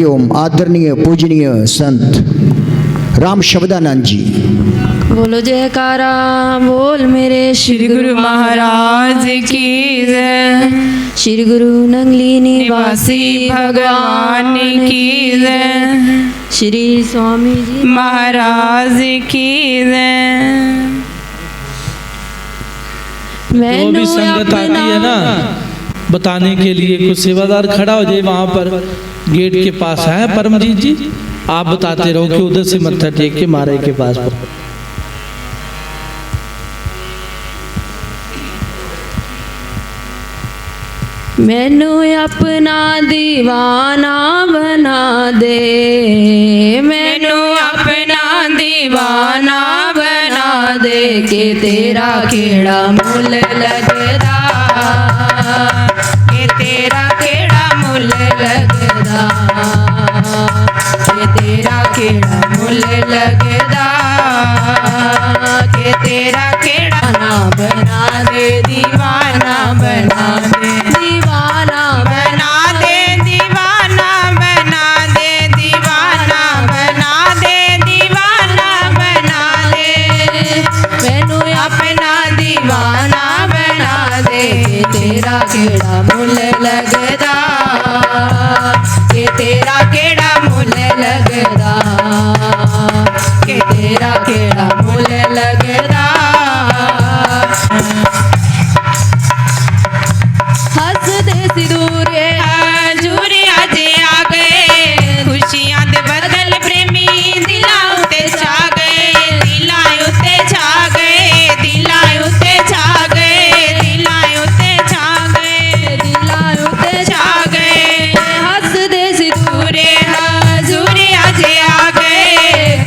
हरिओम। आदरणीय पूजनीय संत राम शब्दानंद जी। बोलो जयकारा बोल मेरे श्री गुरु महाराज की जय। श्री गुरु नंगली निवासी भगवान की जय। श्री स्वामी जी महाराज की जय। जो भी संगत आती है ना बताने के लिए, कुछ सेवादार खड़ा हो जाए वहां पर गेट के पास है परमजीत जी, आप बताते रहो कि उधर से मत्था टेक के महाराज के पास पर। मैनू अपना दीवाना बना दे, मैनू अपना दीवाना बना दे के तेरा केड़ा मुल लगदा, के तेरा केड़ा मुल लगदा, के तेरा केड़ा मुल लगदा, के तेरा केड़ा ना बना दे दीवाना बना दे, दीवाना बना दे दीवाना बना दे, दीवाना बना दे, दीवाना बना दे। मैनू अपना दीवाना बना दे। तेरा केड़ा मुल लगदा, के तेरा केड़ा मुल लगदा, के तेरा केड़ा मुल लगदा। हंस दे सिदूरे हजूर आज आ गए, खुशियां दे बदल प्रेमी दिलां उते छा गए, दिलां उते छा गए, दिलां उते छा गए, दिलां उते छा गए, दिलां उते छा गए। हंस दे सिदूरे हजूर आज आ गए,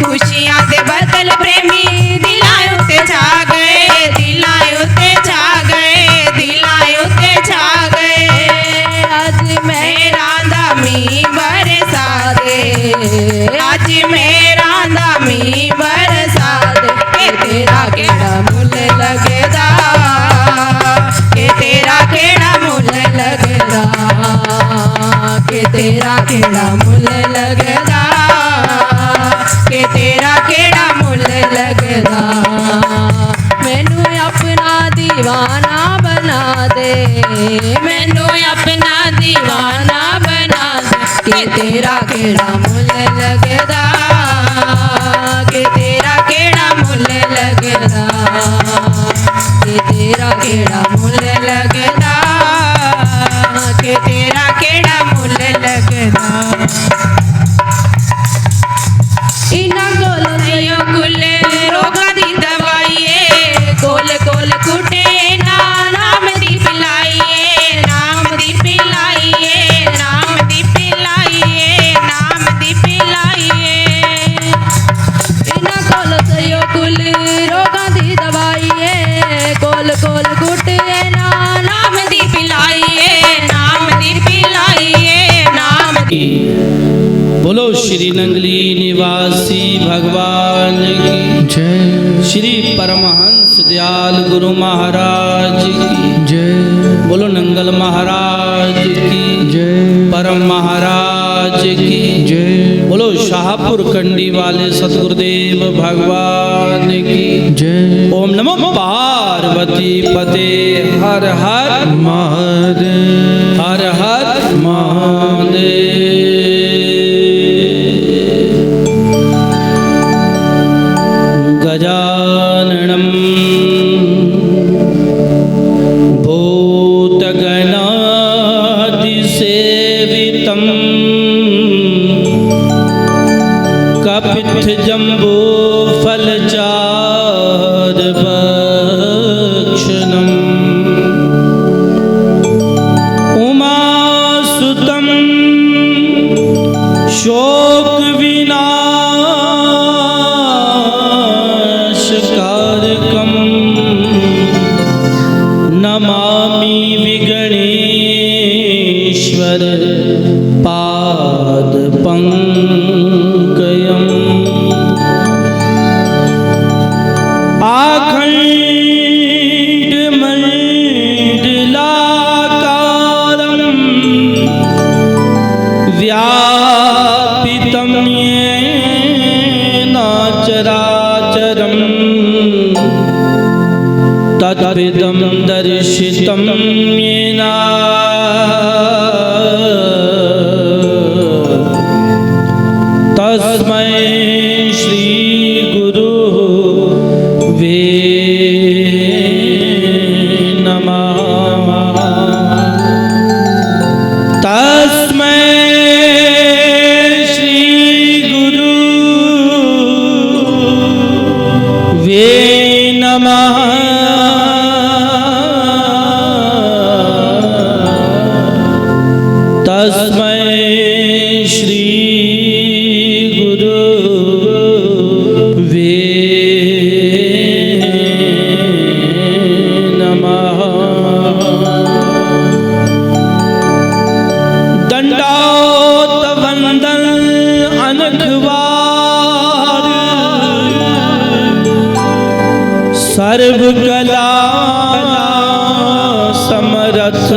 खुशियां दे बदल प्रेमी दिलां उते छा गए, दिलां उते छा गए, दिलां उते छा गए। आज मेरा दामी बरसा दे, आज मेरा दामी बरसा दे। के तेरा केड़ा मुल लगदा, के तेरा केड़ा मुल लगदा, के तेरा केड़ा मुल लगदा, के तेरा केड़ा मुल लगदा। मैनू अपना दीवाना बना दे, मैनू अपना दीवाना बना दे। के तेरा केड़ा मुल लगदा, के तेरा केड़ा मुल लगदा, के तेरा केड़ा मुल लगदा, के तेरा केड़ा मुल लगदा। इना कोल नयो कुल रोगा दी दवाइए, कोल कोल कुटे ना नाम दी पिलाइए, नाम दी पिलाइए, नाम दी पिलाइए, नाम दी पिलाइए। इना कोल सयो कुल रोगां दी दवाई है, कोल कोल कुटे ना नाम दी पिलाइए, नाम दी पिलाइए, नाम दी। बोलो श्री नंगली निवासी भगवान की जय। श्री परमहंस दयाल गुरु महाराज की जय। बोलो नंगल महाराज की जय। परम महाराज की जय। बोलो शाहपुर कंडी वाले सतगुरुदेव भगवान की जय। ओम नमो पार्वती पते हर हर महादेव। हर हर महादेव। गजाननं भूतगणादिसेवितं कपित्थजम्बूफलचारुभक्षणम् उमासुतं शोकविनाशकारकं नमामि विगणेश्वर पादपङ्कजम्। आखण्डमण्डलाकारं व्याप्तं सर्वविदं दर्शितं येन तस्मै श्री गुरुवे नमः। तस्मै श्री गुरुवे नमः। तस्मै श्री गुरुवे नमः। दंडौत वंदन अनखवार सर्व कला समरथ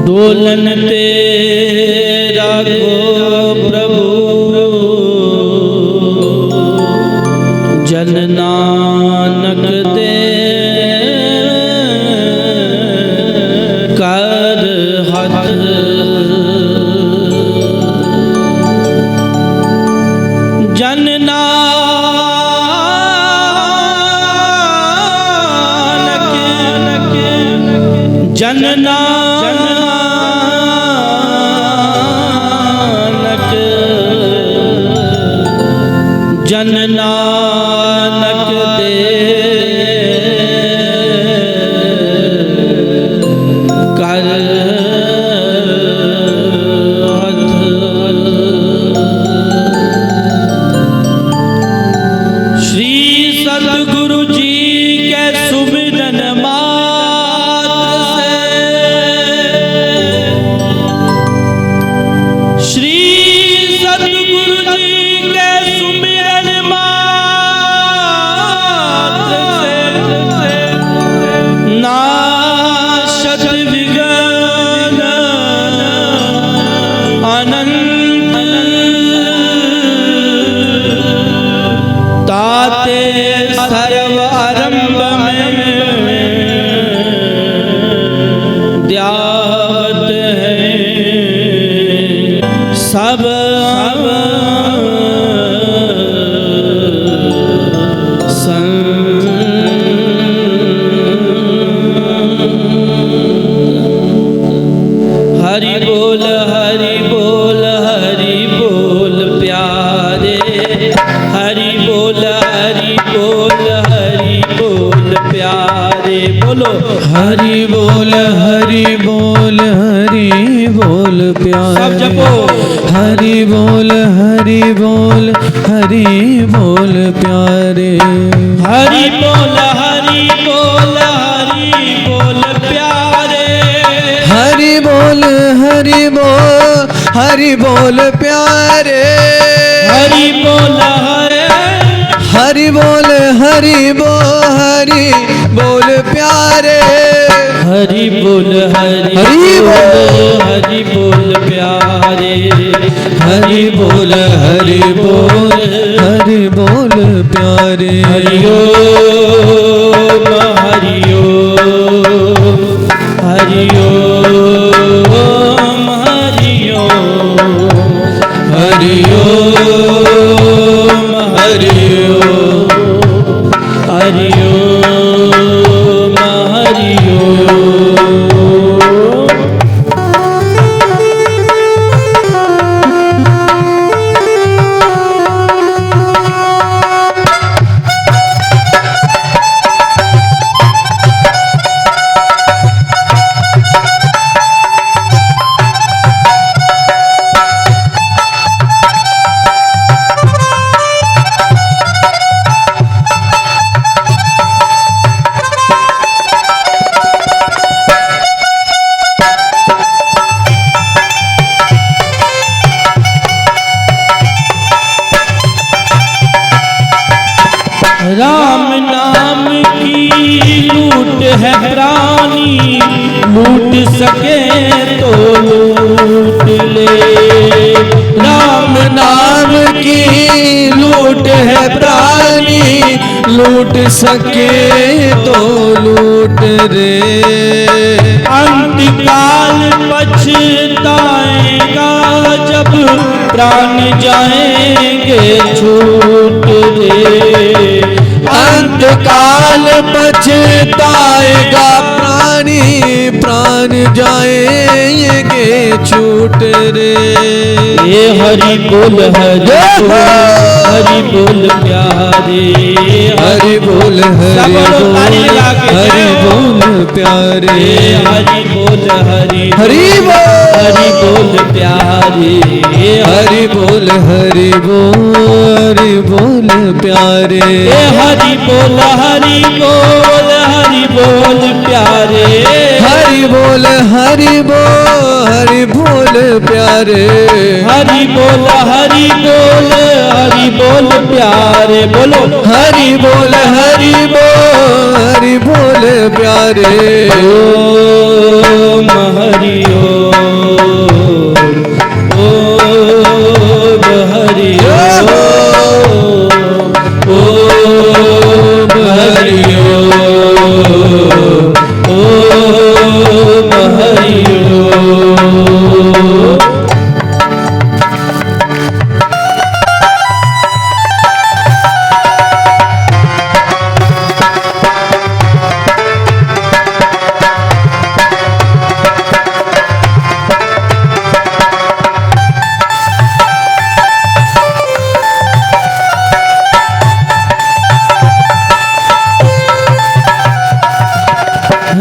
डोलन तेरा को प्रभु जन नानक दे कर हथ। जन नानक जन नानक जन नानक दे कर हथ। श्री सतगुरु जी के सुमिरन मात्र से श्री सतगुरु जी के सुमिरन मात्र से नाशत विघ्न अनंत ताते सर्व आरंभ में द्यावत है सब हरि बोल हरि बोल हरि बोल प्यारे। हरि बोल हरि बोल हरि बोल प्यारे। बोलो हरि बोल हरि बोल हरि बोल प्यारे। सब जपो हरि बोल हरि बोल हरि बोल प्यारे। हरि बोल हरि बोल हरि बोल प्यारे। हरि बोल हरि बोल हरि बोल प्यारे। हरि बोल हरि बोल हरि बोल हरि बोल प्यारे। हरि बोल हरि बोल हरि बोल प्यारे। हरि बोल हरि बोल हरि बोल प्यारे। हरि ओम हरि ओम हरि ओम हरि ओम हरि ओम हरि ओम हरि ओम हरि ओम। राम नाम की लूट है प्राणी, लूट सके तो लूट ले। राम नाम की लूट है प्राणी, लूट सके तो लूट रे। अंतकाल पछताएगा जब प्राण जाएंगे छूट रे। अंतकाल पछताएगा प्राणी प्राण जाएंगे छूट रे। ये हरि बोल प्यारे, हरि बोल हरि बोल प्यारे। हरि बोल हरि बोल प्यारे, हरि बोल प्यारे। हरि बोल प्यारे। हरि बोल प्यारे। हरि बोल प्यारे। बोलो हरि बोल प्यारे। ओम हरि ओम हरि ओम हरि ओम हरि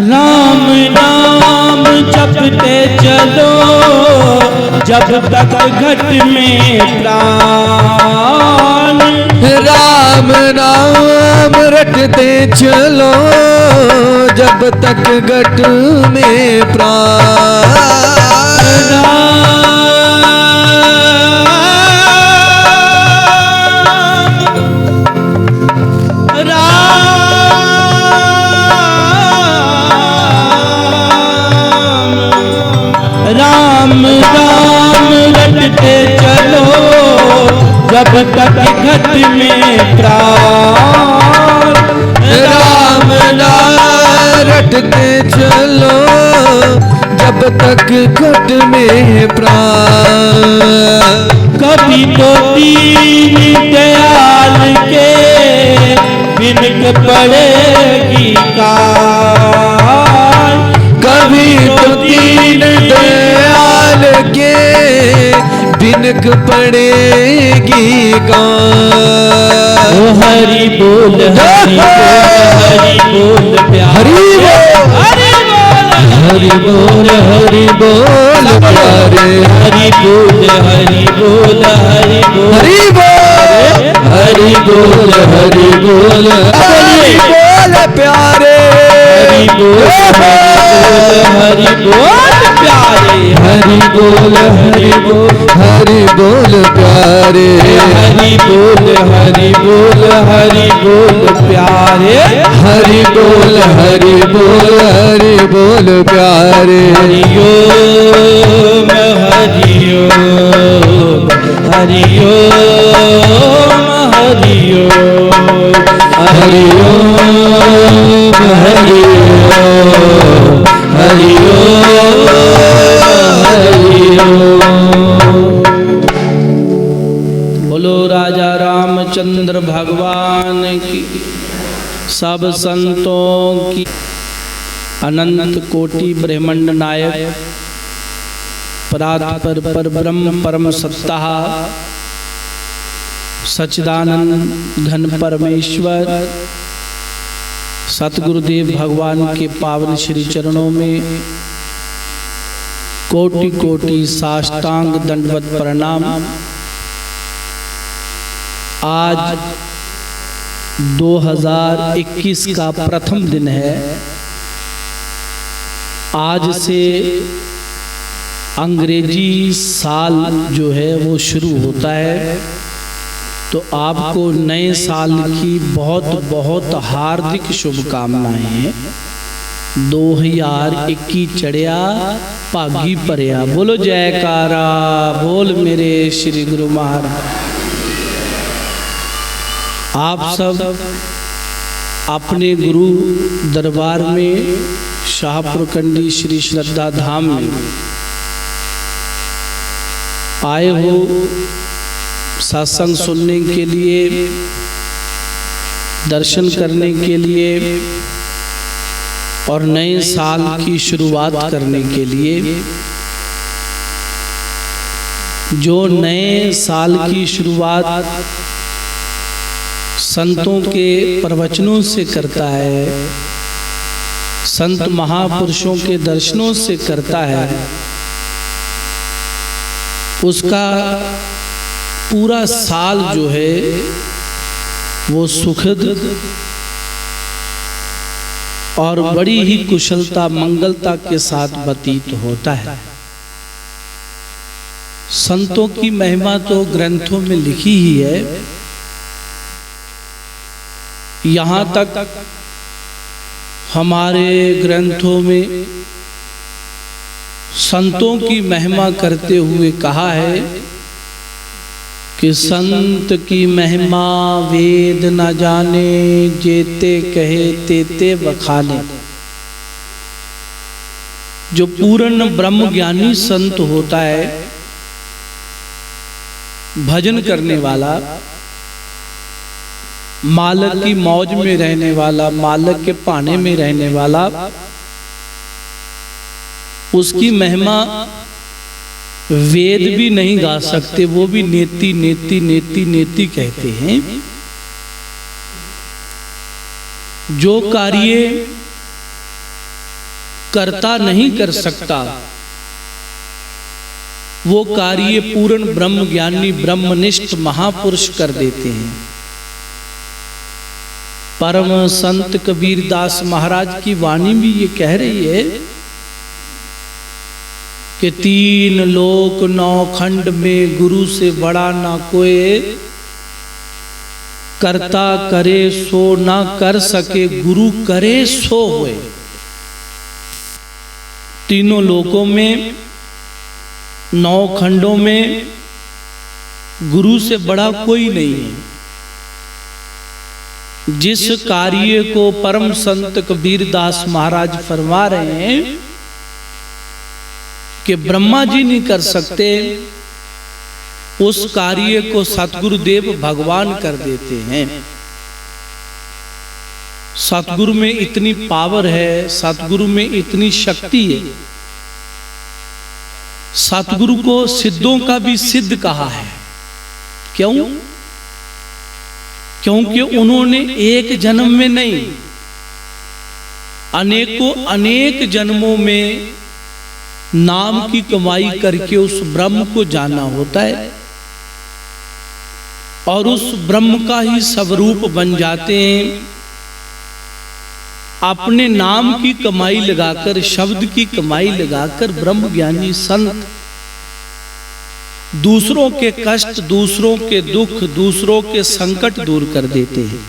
राम नाम जपते चलो जब तक घट में प्राण। राम नाम रटते चलो जब तक घट में प्राण। राम राम रटते चलो जब तक घट में प्राण। राम नाम रटते चलो जब तक घट में प्राण। कभी तो दीन दयाल के बिनक पड़ेगी काल। कभी तो दीन दयाल के बिनक पड़ेगी कान। ओ हरि बोल प्यारे। हरि बोल प्यारे। हरि बोल प्यारे। हरि बोल प्यारे। हरि बोल प्यारे। हरि बोल प्यारे। हरि बोल प्यारे। हरि ओम हरि ओम हरि ओम हरि ओम हरि ओम हरि ओम हरि ओम। बोलो राजा रामचंद्र भगवान की, सब संतों की, अनंत कोटि ब्रह्मांड नायक परात्पर पर ब्रह्म परम सत्ता सच्चिदानंद घन परमेश्वर सतगुरुदेव भगवान के पावन श्री चरणों में कोटि कोटि साष्टांग दंडवत प्रणाम। आज 2021 का प्रथम दिन है। आज से अंग्रेजी साल जो है वो शुरू होता है, तो आपको नए साल की बहुत बहुत हार्दिक शुभकामनाएं। 2021 चढ़िया भागी भरिया। बोलो जयकारा बोल मेरे श्री गुरु महाराज। आप सब अपने गुरु दरबार में शाहपुर कंडी श्री श्रद्धा धाम में आए हो सत्संग सुनने के लिए, दर्शन करने के लिए और नए साल की शुरुआत करने के लिए। जो नए साल की शुरुआत संतों के प्रवचनों से करता है, संत महापुरुषों के दर्शनों से करता है, उसका पूरा साल जो है वो सुखद और बड़ी ही कुशलता मंगलता के साथ व्यतीत होता है। संतों की महिमा तो ग्रंथों में लिखी ही है। यहाँ तक हमारे ग्रंथों में संतों की महिमा करते हुए कहा है कि संत की महिमा वेद न जाने, जेते कहे तेते बखाने। जो पूर्ण ब्रह्म ज्ञानी संत होता है, भजन करने वाला, मालक की मौज में रहने वाला, मालक के पाने में रहने वाला, उसकी महिमा वेद भी नहीं गा सकते। वो भी नेति नेति नेति नेति कहते हैं। जो कार्य करता नहीं कर सकता, वो कार्य पूर्ण ब्रह्म ज्ञानी ब्रह्मनिष्ठ महापुरुष कर देते हैं। परम संत कबीर दास महाराज की वाणी भी ये कह रही है कि 3 लोक 9 खंड में गुरु से बड़ा ना कोई, करता करे सो ना कर सके, गुरु करे सो होए। तीनों लोकों में 9 खंडों में गुरु से बड़ा कोई नहीं है। जिस कार्य को परम संत कबीर दास महाराज फरमा रहे हैं कि ब्रह्मा जी नहीं कर सकते, उस कार्य को सतगुरुदेव भगवान कर देते हैं। सतगुरु में इतनी पावर है, सतगुरु में इतनी शक्ति है। सतगुरु को सिद्धों का भी सिद्ध कहा है। क्यों? क्योंकि उन्होंने एक जन्म में नहीं, अनेक जन्मों में नाम की कमाई करके उस ब्रह्म को जाना होता है और उस ब्रह्म का ही स्वरूप बन जाते हैं। अपने नाम की कमाई लगाकर, शब्द की कमाई लगाकर ब्रह्म ज्ञानी संत दूसरों के कष्ट, दूसरों के दुख, दूसरों के संकट दूर कर देते हैं।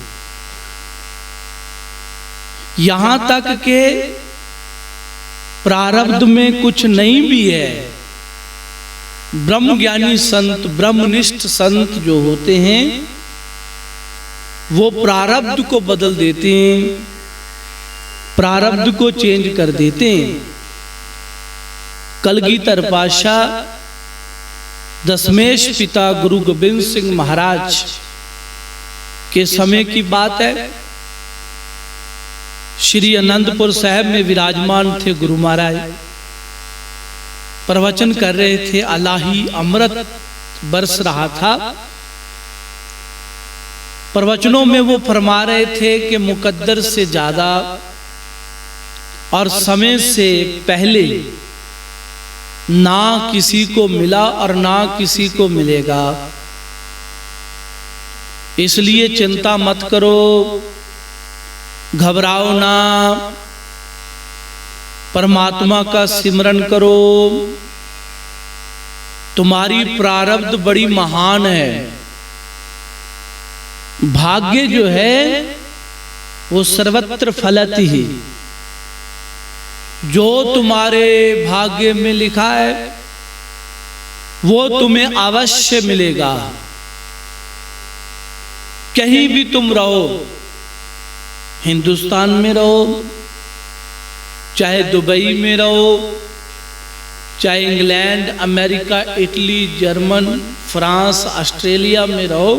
यहां तक के प्रारब्ध में कुछ नहीं भी है, ब्रह्म ज्ञानी संत, ब्रह्मनिष्ठ संत जो होते हैं, वो प्रारब्ध को बदल देते हैं, प्रारब्ध को चेंज कर देते हैं। कलगीधर पातशाह दशमेश पिता गुरु गोबिंद सिंह महाराज के समय की बात है। श्री आनंदपुर साहब में विराजमान थे गुरु महाराज, प्रवचन कर रहे थे। अलाही अमृत बरस रहा था। प्रवचनों में वो फरमा रहे थे कि मुकद्दर से ज्यादा और समय से पहले ना किसी को मिला और ना किसी को मिलेगा। इसलिए चिंता मत करो, घबराओ ना, परमात्मा का सिमरन करो। तुम्हारी प्रारब्ध बड़ी महान है। भाग्य जो है वो सर्वत्र फलत ही, जो तुम्हारे भाग्य में लिखा है वो तुम्हें अवश्य मिलेगा। कहीं भी तुम रहो, हिंदुस्तान में रहो, चाहे दुबई में रहो, चाहे England, America, Italy, German, France, Australia में रहो,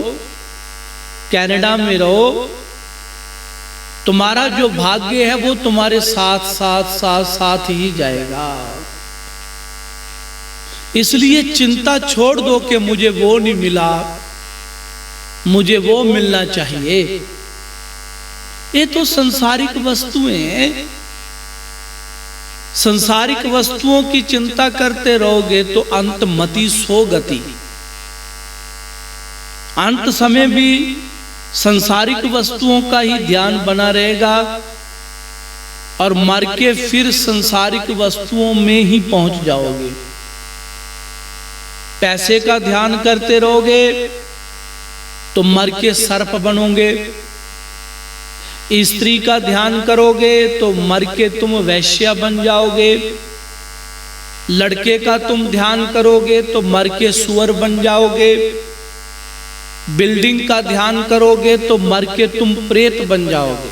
कनाडा में रहो, तुम्हारा जो भाग्य है वो तुम्हारे साथ साथ साथ साथ ही जाएगा। इसलिए चिंता छोड़ दो कि मुझे वो नहीं मिला, मुझे वो मिलना चाहिए। ये तो संसारिक वस्तुएं हैं। संसारिक वस्तुओं की चिंता करते रहोगे तो अंत मति सो गति। अंत समय भी संसारिक वस्तुओं का ही ध्यान बना रहेगा और मर के फिर संसारिक वस्तुओं में ही पहुंच जाओगे। पैसे का ध्यान करते रहोगे तो मर के सर्प बनोगे। स्त्री का ध्यान करोगे तो मर के तुम वैश्या बन जाओगे। लड़के का तुम ध्यान करोगे तो मर के सुअर बन जाओगे। बिल्डिंग का ध्यान करोगे तो मर के तुम प्रेत बन जाओगे।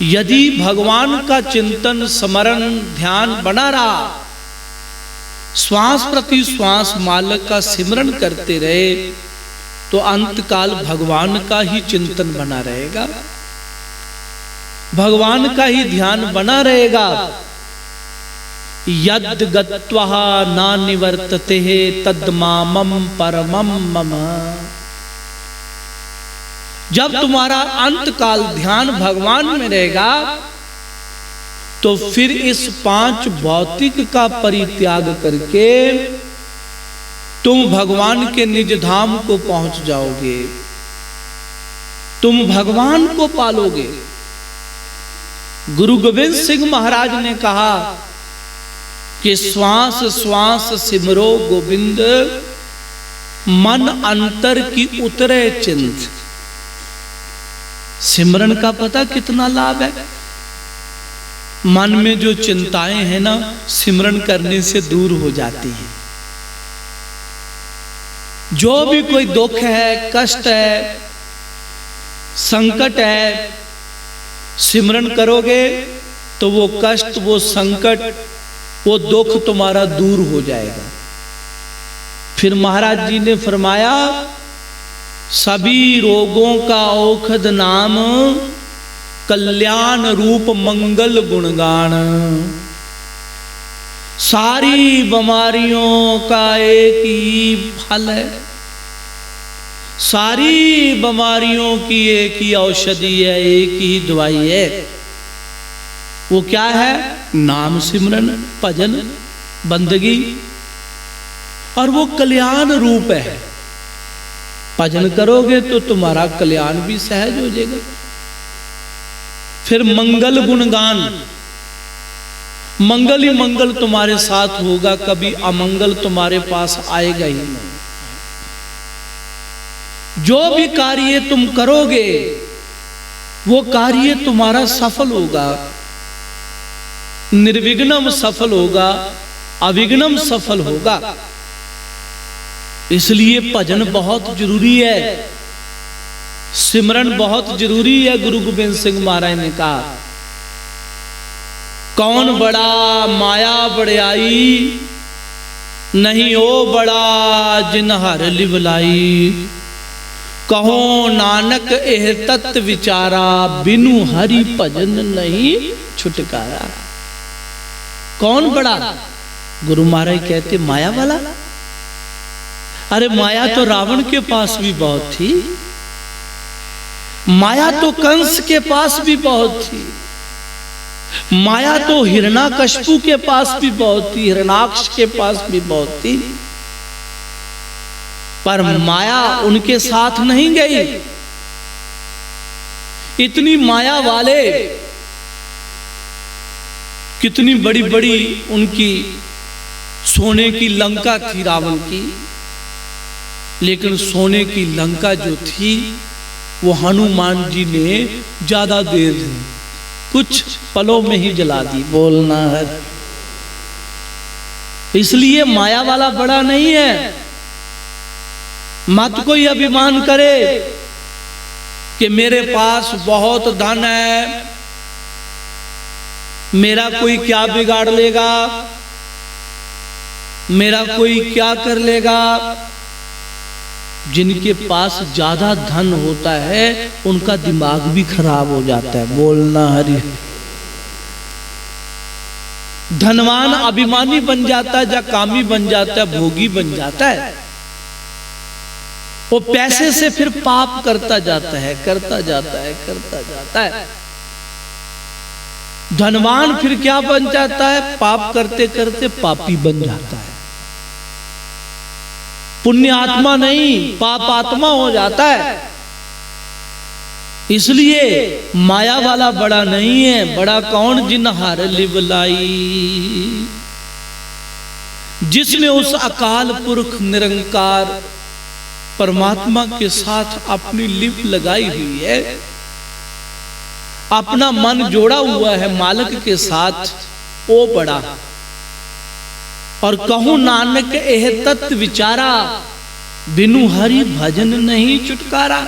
यदि भगवान का चिंतन, स्मरण, ध्यान बना रहा, श्वास प्रति श्वास मालक का सिमरन करते रहे तो अंत काल भगवान का ही चिंतन बना रहेगा, भगवान का ही ध्यान बना रहेगा। यद गत्वा ना निवर्तते तद मामम परमम मम। जब तुम्हारा अंत काल ध्यान भगवान में रहेगा तो फिर इस पांच भौतिक का परित्याग करके तुम भगवान के निज धाम को पहुंच जाओगे, तुम भगवान को पालोगे। गुरु गोविंद सिंह महाराज ने कहा कि श्वास श्वास सिमरो गोविंद, मन अंतर की उतरे चिंत। सिमरन का पता कितना लाभ है। मन में जो चिंताएं हैं ना, सिमरन करने से दूर हो जाती हैं। जो भी कोई दुख है, कष्ट है, संकट है, सिमरन करोगे तो वो कष्ट, वो संकट, वो दुख तुम्हारा दूर हो जाएगा। फिर महाराज जी ने फरमाया, सभी रोगों का औषध नाम कल्याण रूप मंगल गुणगान। सारी बीमारियों का एक ही फल है, सारी बीमारियों की एक ही औषधि है, एक ही दवाई है। वो क्या है? नाम सिमरन, भजन, बंदगी। और वो कल्याण रूप है। भजन करोगे तो तुम्हारा कल्याण भी सहज हो जाएगा। फिर मंगल गुणगान, मंगल ही मंगल तुम्हारे साथ होगा, कभी अमंगल तुम्हारे पास आएगा ही नहीं। जो भी कार्य तुम करोगे वो कार्य तुम्हारा सफल होगा, निर्विघ्नम सफल होगा, अविघ्नम सफल होगा। इसलिए भजन बहुत जरूरी है, सिमरन बहुत जरूरी है। गुरु गोविंद सिंह महाराज ने कहा, कौन बड़ा माया बड़ाई, नहीं ओ बड़ा जिन हर लिवलाई। कहो नानक एह तत् विचारा, बिनु हरि भजन नहीं छुटकारा। कौन बड़ा? गुरु महाराज कहते माया वाला। अरे माया तो रावण के पास भी बहुत थी, माया तो कंस के पास भी बहुत थी, माया तो हिरण्याकश्यपु के पास भी बहुत थी, हिरण्याक्ष के पास भी बहुत थी। पर माया उनके साथ नहीं गई। इतनी माया वाले, कितनी बड़ी बड़ी उनकी सोने की लंका थी रावण की, लेकिन सोने की लंका जो थी वो हनुमान जी ने ज्यादा देर नहीं, कुछ पलों में ही जला दी। बोलना है। इसलिए माया वाला बड़ा नहीं है। मत कोई अभिमान करे कि मेरे पास बहुत धन है, मेरा कोई क्या बिगाड़ लेगा, मेरा कोई क्या कर लेगा। जिनके पास ज्यादा धन होता है उनका दिमाग भी खराब हो जाता है। बोलना हरि। धनवान अभिमानी बन जाता है, या कामी बन जाता है, भोगी बन जाता है। वो पैसे से फिर पाप करता जाता है, करता जाता है, करता जाता है। धनवान फिर क्या बन जाता है, पाप करते करते पापी बन जाता है। पुण्य आत्मा नहीं, पाप आत्मा हो जाता है। इसलिए माया वाला बड़ा नहीं है, बड़ा कौन, जिन हार लिवलाई, जिसने उस अकाल पुरख निरंकार परमात्मा के साथ अपनी लिप लगाई हुई है, अपना मन जोड़ा हुआ है मालिक के साथ, वो बड़ा। और कहूं नानक एह तत्व विचारा, बिनु हरि भजन नहीं छुटकारा।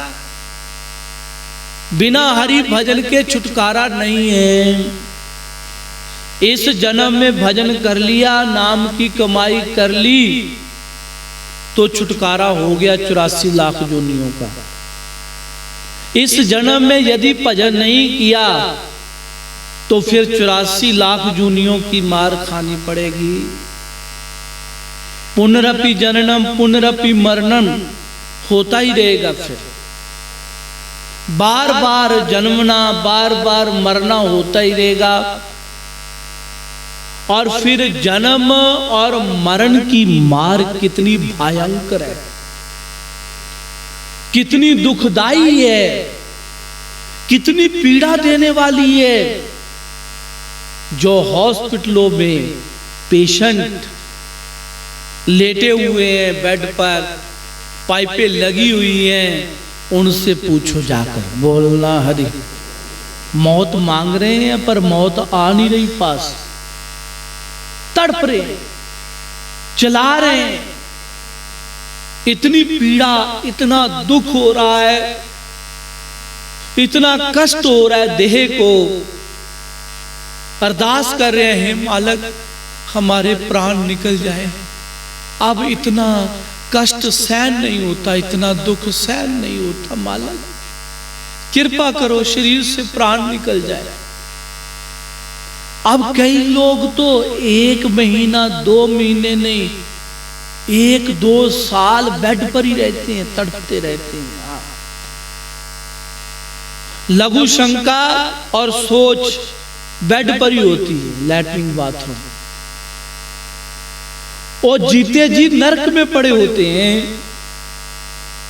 बिना हरि भजन के छुटकारा नहीं है। इस जन्म में भजन कर लिया, नाम की कमाई कर ली, तो छुटकारा हो गया 84 लाख जोनियों का। इस जन्म में यदि भजन नहीं किया तो फिर 84 लाख जोनियों की मार खानी पड़ेगी। पुनरपि जननम पुनरपि मरणम होता ही रहेगा। फिर बार बार जन्मना, बार बार मरना होता ही रहेगा। और फिर जन्म और मरण की मार कितनी भयंकर है, कितनी दुखदाई है, कितनी पीड़ा देने वाली है। जो हॉस्पिटलों में पेशेंट लेटे हुए हैं बेड पर, पाइपें लगी हुई हैं, उनसे पूछो जाकर। बोलना हरि। मौत मांग रहे हैं पर मौत आ नहीं रही पास, तड़प रहे, चला रहे हैं। इतनी पीड़ा, इतना दुख हो रहा है, इतना कष्ट हो रहा है देह को। अरदास कर रहे हैं, मालिक हमारे प्राण निकल जाए। अब इतना कष्ट सहन नहीं होता, इतना दुख सहन नहीं होता, मालिक कृपा करो शरीर से प्राण निकल जाए। अब कई लोग तो 1 महीना 2 महीने नहीं, 1-2 साल बेड पर ही रहते हैं, तड़पते रहते हैं। लघु शंका और सोच बेड पर ही होती है, लैट्रिन बाथरूम। और जीते जी नरक में पड़े होते हैं,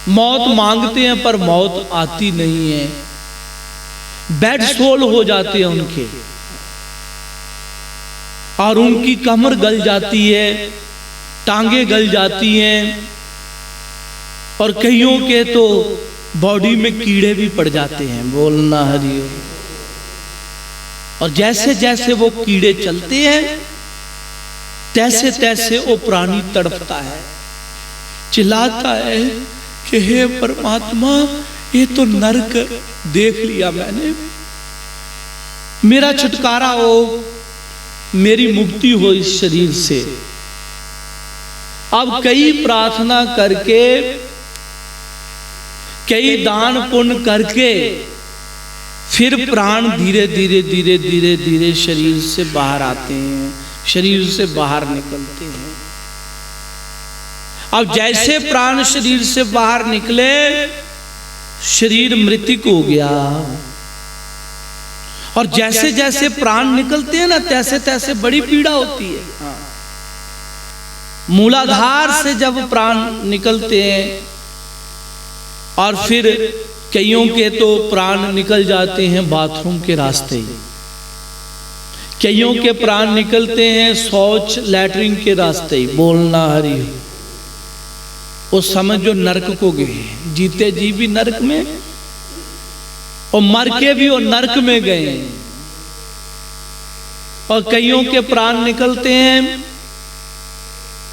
मौत मांगते हैं पर मौत आती नहीं है। बेड सोल हो जाते हैं उनके, और उनकी कमर गल जाती है, टांगे गल जाती हैं, और कईयों के तो बॉडी में कीड़े भी पड़ जाते हैं। बोलना हरि। और जैसे जैसे वो कीड़े चलते हैं तैसे तैसे वो प्राणी तड़पता है, चिल्लाता है कि हे परमात्मा, ये तो नरक देख लिया मैंने, मेरा छुटकारा हो, मेरी मुक्ति हो इस शरीर से। अब कई प्रार्थना करके, कई दान पुण्य करके फिर प्राण धीरे धीरे धीरे धीरे धीरे शरीर से बाहर आते हैं, शरीर से बाहर निकलते हैं। अब जैसे प्राण शरीर से बाहर निकले, शरीर मृतिक हो गया। और जैसे जैसे प्राण निकलते हैं ना, तैसे तैसे बड़ी पीड़ा होती है। मूलाधार से जब प्राण निकलते हैं, और फिर कईयों के तो प्राण निकल जाते हैं बाथरूम के रास्ते ही, कईयों के प्राण निकलते हैं शौच लैट्रिन के रास्ते ही। बोलना हरि। वो समझो नरक को गए, जीते जी भी नरक में, और मर के भी वो नरक में गए। और कईयों के प्राण निकलते हैं,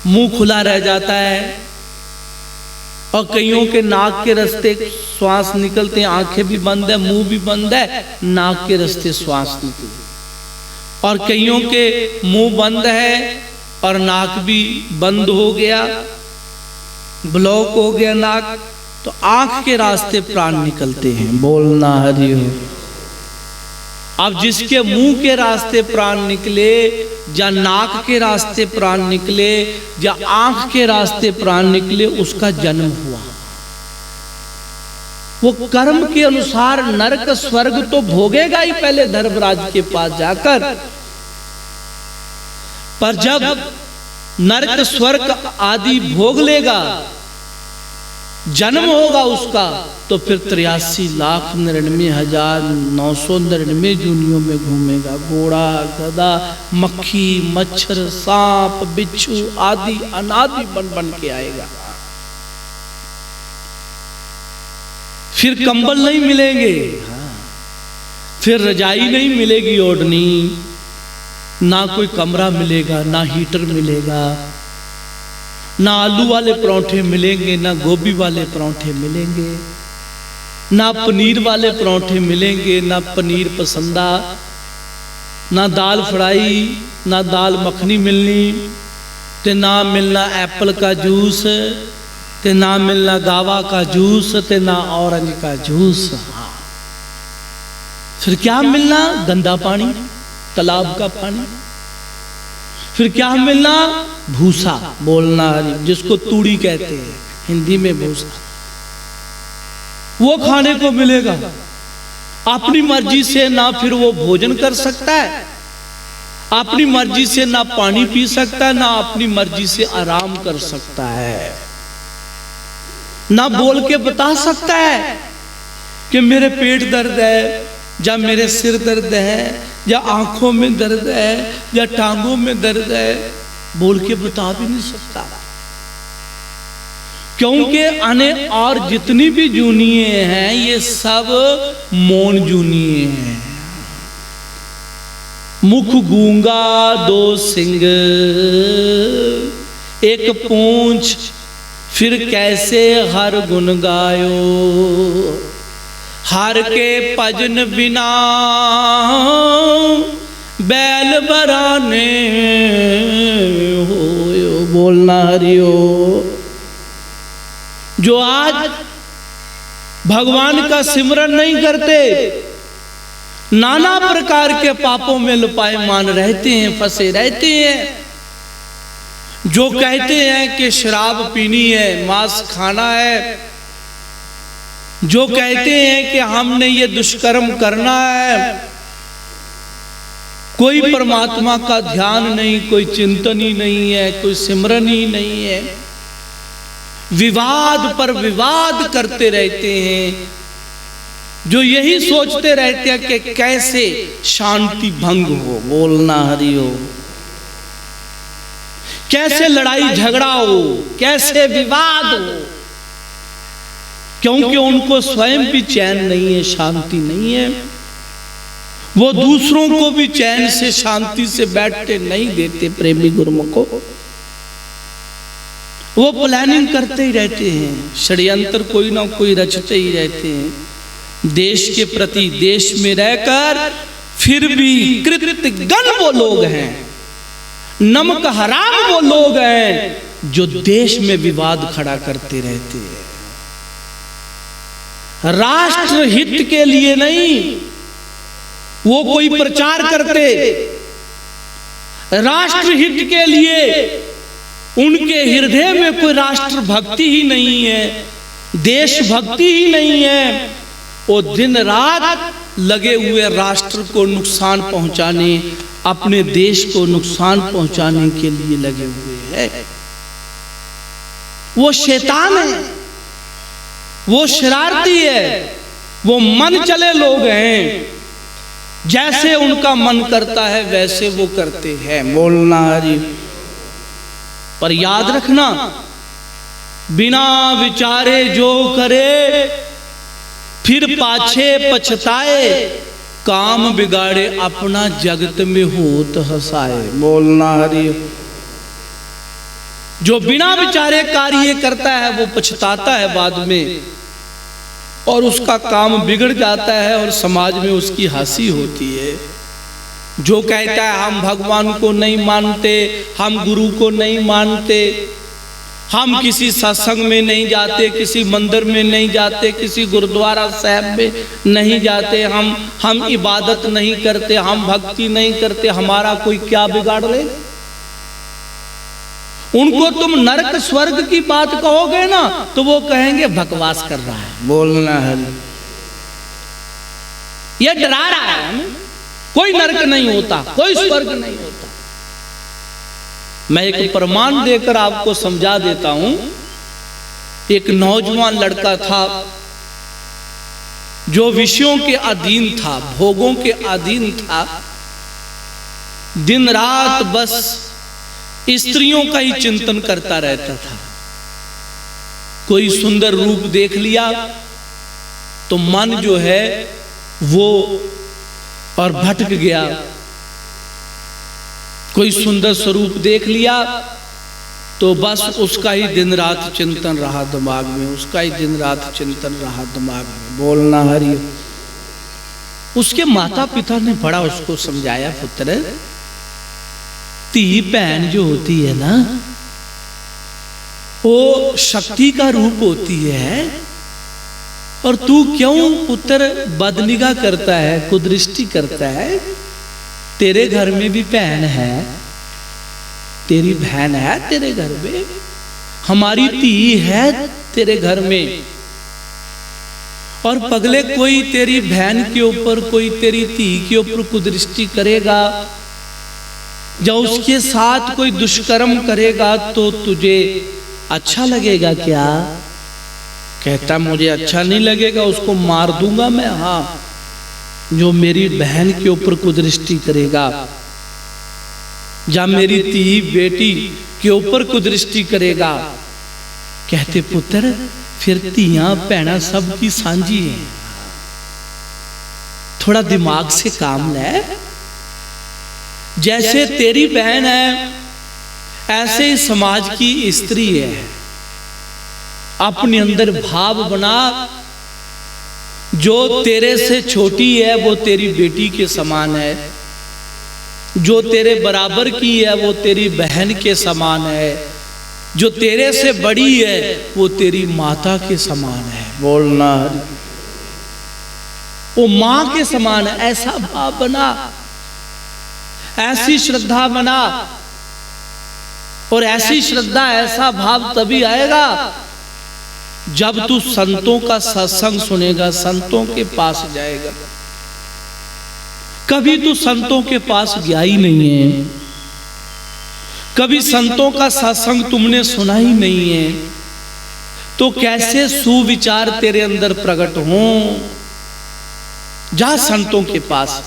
मुंह खुला रह जाता है, और कईयों के नाक के रास्ते श्वास निकलते हैं, आंखें भी बंद है, मुंह भी बंद है, नाक के रास्ते श्वास निकलते। और कईयों के मुंह बंद है और नाक भी बंद हो गया, ब्लॉक हो गया नाक, तो आंख के रास्ते प्राण निकलते हैं। बोलना हरि हो। अब जिसके मुंह के रास्ते प्राण निकले, या नाक के रास्ते प्राण निकले, या आंख के रास्ते प्राण निकले, उसका जन्म हुआ। वो कर्म के अनुसार नरक स्वर्ग तो भोगेगा ही पहले धर्मराज के पास जाकर, पर जब नरक स्वर्ग आदि भोग लेगा, जन्म होगा उसका, तो फिर 83,99,999 जूनियों में घूमेगा। घोड़ा, गधा, मक्खी, मच्छर, सांप, बिच्छू आदि अनादि बन बन के आएगा। फिर कंबल नहीं मिलेंगे, फिर रजाई नहीं मिलेगी ओढ़नी, ना कोई कमरा मिलेगा, ना हीटर मिलेगा, ना आलू वाले परांठे मिलेंगे, ना गोभी वाले परांठे मिलेंगे, ना पनीर वाले परांठे मिलेंगे, ना पनीर पसंदा, ना दाल फ्राई, ना दाल मखनी मिलनी, ते ना मिलना एप्पल का जूस, ते ना मिलना गावा का जूस, ते ना ऑरेंज का जूस। फिर क्या मिलना? गंदा पानी, तालाब का पानी। फिर क्या मिलना? भूसा। बोलना हरि, जिसको तूड़ी कहते हैं हिंदी में भूसा, वो खाने को मिलेगा। अपनी मर्जी से ना फिर वो भोजन कर सकता है, अपनी मर्जी से ना पानी पी सकता है, ना अपनी मर्जी से आराम कर सकता है, ना बोल के बता सकता है कि मेरे पेट दर्द है, या मेरे सिर दर्द है, या आंखों में दर्द है, या टांगों में दर्द है। बोल के बता भी नहीं सकता, क्योंकि आने और जितनी भी जूनिये हैं ये सब मौन जूनिये हैं। मुख गूंगा, दो सिंग, एक पूंछ, फिर कैसे हर गुण गायो, हर के भजन बिना बैल बराने हो। बोलना हरियो। जो आज भगवान का सिमरन नहीं करते, नाना प्रकार के पापों में लुपायमान रहते हैं, फंसे रहते हैं। जो कहते हैं कि शराब पीनी है, मांस खाना है, जो कहते हैं कि हमने ये दुष्कर्म करना है, कोई परमात्मा का ध्यान नहीं, कोई चिंतन ही नहीं है, कोई सिमरन ही नहीं है, विवाद पर विवाद करते रहते हैं। जो यही सोचते रहते हैं कि कैसे शांति भंग हो। बोलना हरि हो। कैसे लड़ाई झगड़ा हो, कैसे विवाद हो, क्योंकि उनको स्वयं भी चैन नहीं है, शांति नहीं है। वो दूसरों को भी चैन से शांति से बैठते नहीं देते। प्रेमी गुरुमुख को वो प्लानिंग करते ही रहते हैं, षड्यंत्र कोई ना कोई रचते ही रहते हैं। देश के प्रति देश में रहकर फिर भी कृतघ्न वो लोग हैं, नमक हराम वो लोग हैं जो देश में विवाद खड़ा करते रहते हैं। राष्ट्र हित के लिए नहीं वो कोई प्रचार करते, राष्ट्र हित के लिए उनके हृदय में कोई राष्ट्र भक्ति ही नहीं है, देशभक्ति ही नहीं है। वो दिन रात लगे हुए राष्ट्र को नुकसान पहुंचाने, अपने देश को नुकसान पहुंचाने के लिए लगे हुए हैं। वो शैतान है, वो शरारती है, वो मन चले लोग हैं। जैसे उनका मन करता है वैसे वो करते हैं। बोलना हरि। पर याद रखना, बिना विचारे जो करे फिर पाछे पछताए, काम बिगाड़े अपना जगत में होत हंसाए। बोलना हरि। जो बिना विचारे कार्य करता है वो पछताता है बाद में, और उसका काम बिगड़ जाता है और समाज में उसकी हंसी होती है। जो कहता है हम भगवान को नहीं मानते, हम गुरु को नहीं मानते, हम किसी सत्संग में नहीं जाते, किसी मंदिर में नहीं जाते, किसी गुरुद्वारा साहब में नहीं जाते, हम इबादत नहीं करते, हम भक्ति नहीं करते, हमारा कोई क्या बिगाड़ ले। उनको तुम नरक स्वर्ग की बात कहोगे ना तो वो कहेंगे बकवास कर रहा है, बोलना है, ये डरा रहा है हमें। कोई नरक नहीं होता, कोई स्वर्ग नहीं होता। मैं एक प्रमाण देकर आपको समझा देता हूं। एक नौजवान लड़का था जो विषयों के अधीन था, भोगों के अधीन था, दिन रात बस स्त्रियों का ही चिंतन करता रहता था। कोई सुंदर रूप देख लिया तो मन जो है वो और भटक गया। कोई सुंदर स्वरूप देख लिया तो बस उसका ही दिन रात चिंतन रहा दिमाग में, उसका ही दिन रात चिंतन रहा दिमाग में, बोलना हरि। उसके माता पिता ने बड़ा उसको समझाया, पुत्र धी बहन जो होती है ना वो शक्ति का रूप होती है, और तू क्यों पुत्र बदनिगाह करता है, कुदृष्टि करता है। तेरे घर में भी बहन है, तेरी बहन है तेरे घर में, हमारी धी है तेरे घर में, और पगले कोई तेरी बहन के ऊपर, कोई तेरी धी के ऊपर कुदृष्टि करेगा, जब उसके साथ कोई दुष्कर्म करेगा तो तुझे अच्छा लगेगा क्या? कहता मुझे अच्छा नहीं लगेगा, उसको मार दूंगा मैं। हाँ, जो मेरी बहन के ऊपर कुदृष्टि करेगा, जब मेरी धी बेटी के ऊपर कुदृष्टि करेगा, कहते पुत्र फिर धियां भैना सबकी सांझी है, थोड़ा दिमाग से काम ले। जैसे तेरी बहन है ऐसे ही समाज की स्त्री है। अपने अंदर भाव बना, जो तेरे से छोटी है वो तेरी बेटी के समान है, जो तेरे बराबर की है वो तेरी बहन के समान है, जो तेरे से बड़ी है वो तेरी माता के समान है, बोलना वो मां के समान है। ऐसा भाव बना, ऐसी श्रद्धा बना, और ऐसी श्रद्धा ऐसा भाव तभी आएगा जब तू संतों का सत्संग सुनेगा, संतों के पास जाएगा। कभी तू संतों के पास गया ही नहीं है, कभी संतों का सत्संग तुमने सुना ही नहीं है, तो कैसे सुविचार तेरे अंदर प्रकट हों? जा संतों के पास।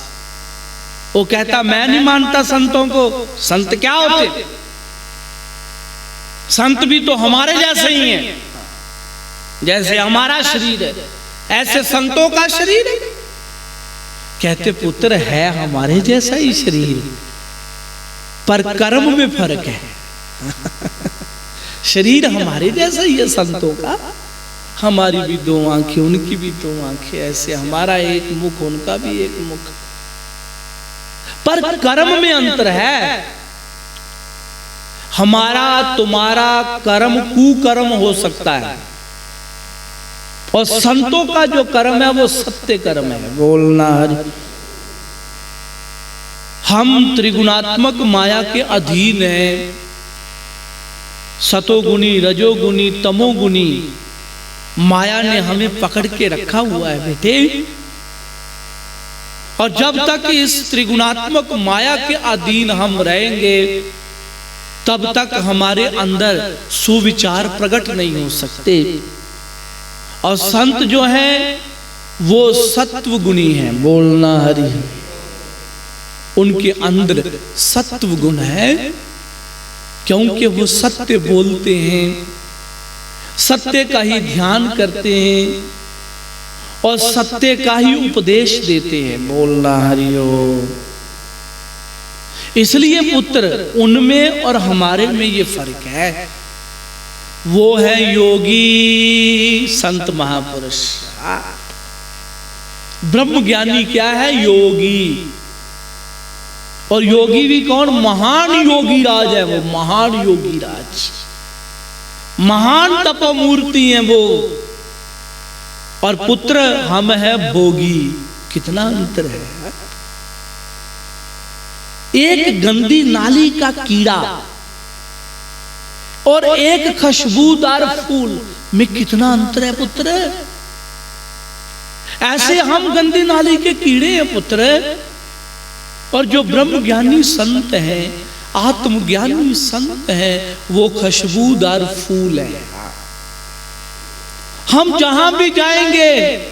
वो कहता मैं नहीं मानता संतों को। संत क्या होते? संत भी तो हमारे जैसे ही हैं, जैसे हमारा शरीर है ऐसे संतों का शरीर है। कहते पुत्र है हमारे जैसा ही शरीर, पर कर्म में फर्क है। शरीर हमारे जैसा ही है संतों का, हमारी भी दो आंखें उनकी भी दो आंखें, ऐसे हमारा एक मुख उनका भी एक मुख, पर कर्म में अंतर है। हमारा तुम्हारा कर्म कुकर्म हो सकता है, और संतों का जो कर्म है वो सत्य कर्म है, बोलना हरि। हम त्रिगुणात्मक माया के अधीन हैं, सतोगुणी रजोगुणी तमोगुणी माया ने हमें पकड़ के रखा हुआ है बेटे। और जब तक इस त्रिगुणात्मक माया के अधीन हम रहेंगे तब तक हमारे अंदर सुविचार प्रकट नहीं हो सकते। और संत जो हैं वो सत्व गुणी हैं, बोलना हरि। उनके अंदर सत्व गुण है, क्योंकि वो सत्य बोलते हैं, सत्य का ही ध्यान करते हैं, और सत्य का ही उपदेश देते हैं, बोलना हरि ओम। इसलिए पुत्र उनमें और हमारे में ये फर्क है। वो है योगी संत महापुरुष। ब्रह्म ज्ञानी क्या है? योगी। और योगी भी कौन? महान योगी राज है वो, महान योगी राज, महान तपोमूर्ति है वो। और पुत्र हम है भोगी। कितना अंतर है। एक गंदी नाली का कीड़ा और एक खुशबूदार फूल में कितना अंतर है पुत्र। ऐसे हम गंदी नाली के कीड़े हैं पुत्र, और जो ब्रह्म ज्ञानी संत है, आत्मज्ञानी संत है, वो खुशबूदार फूल है। हम जहां भी जाएंगे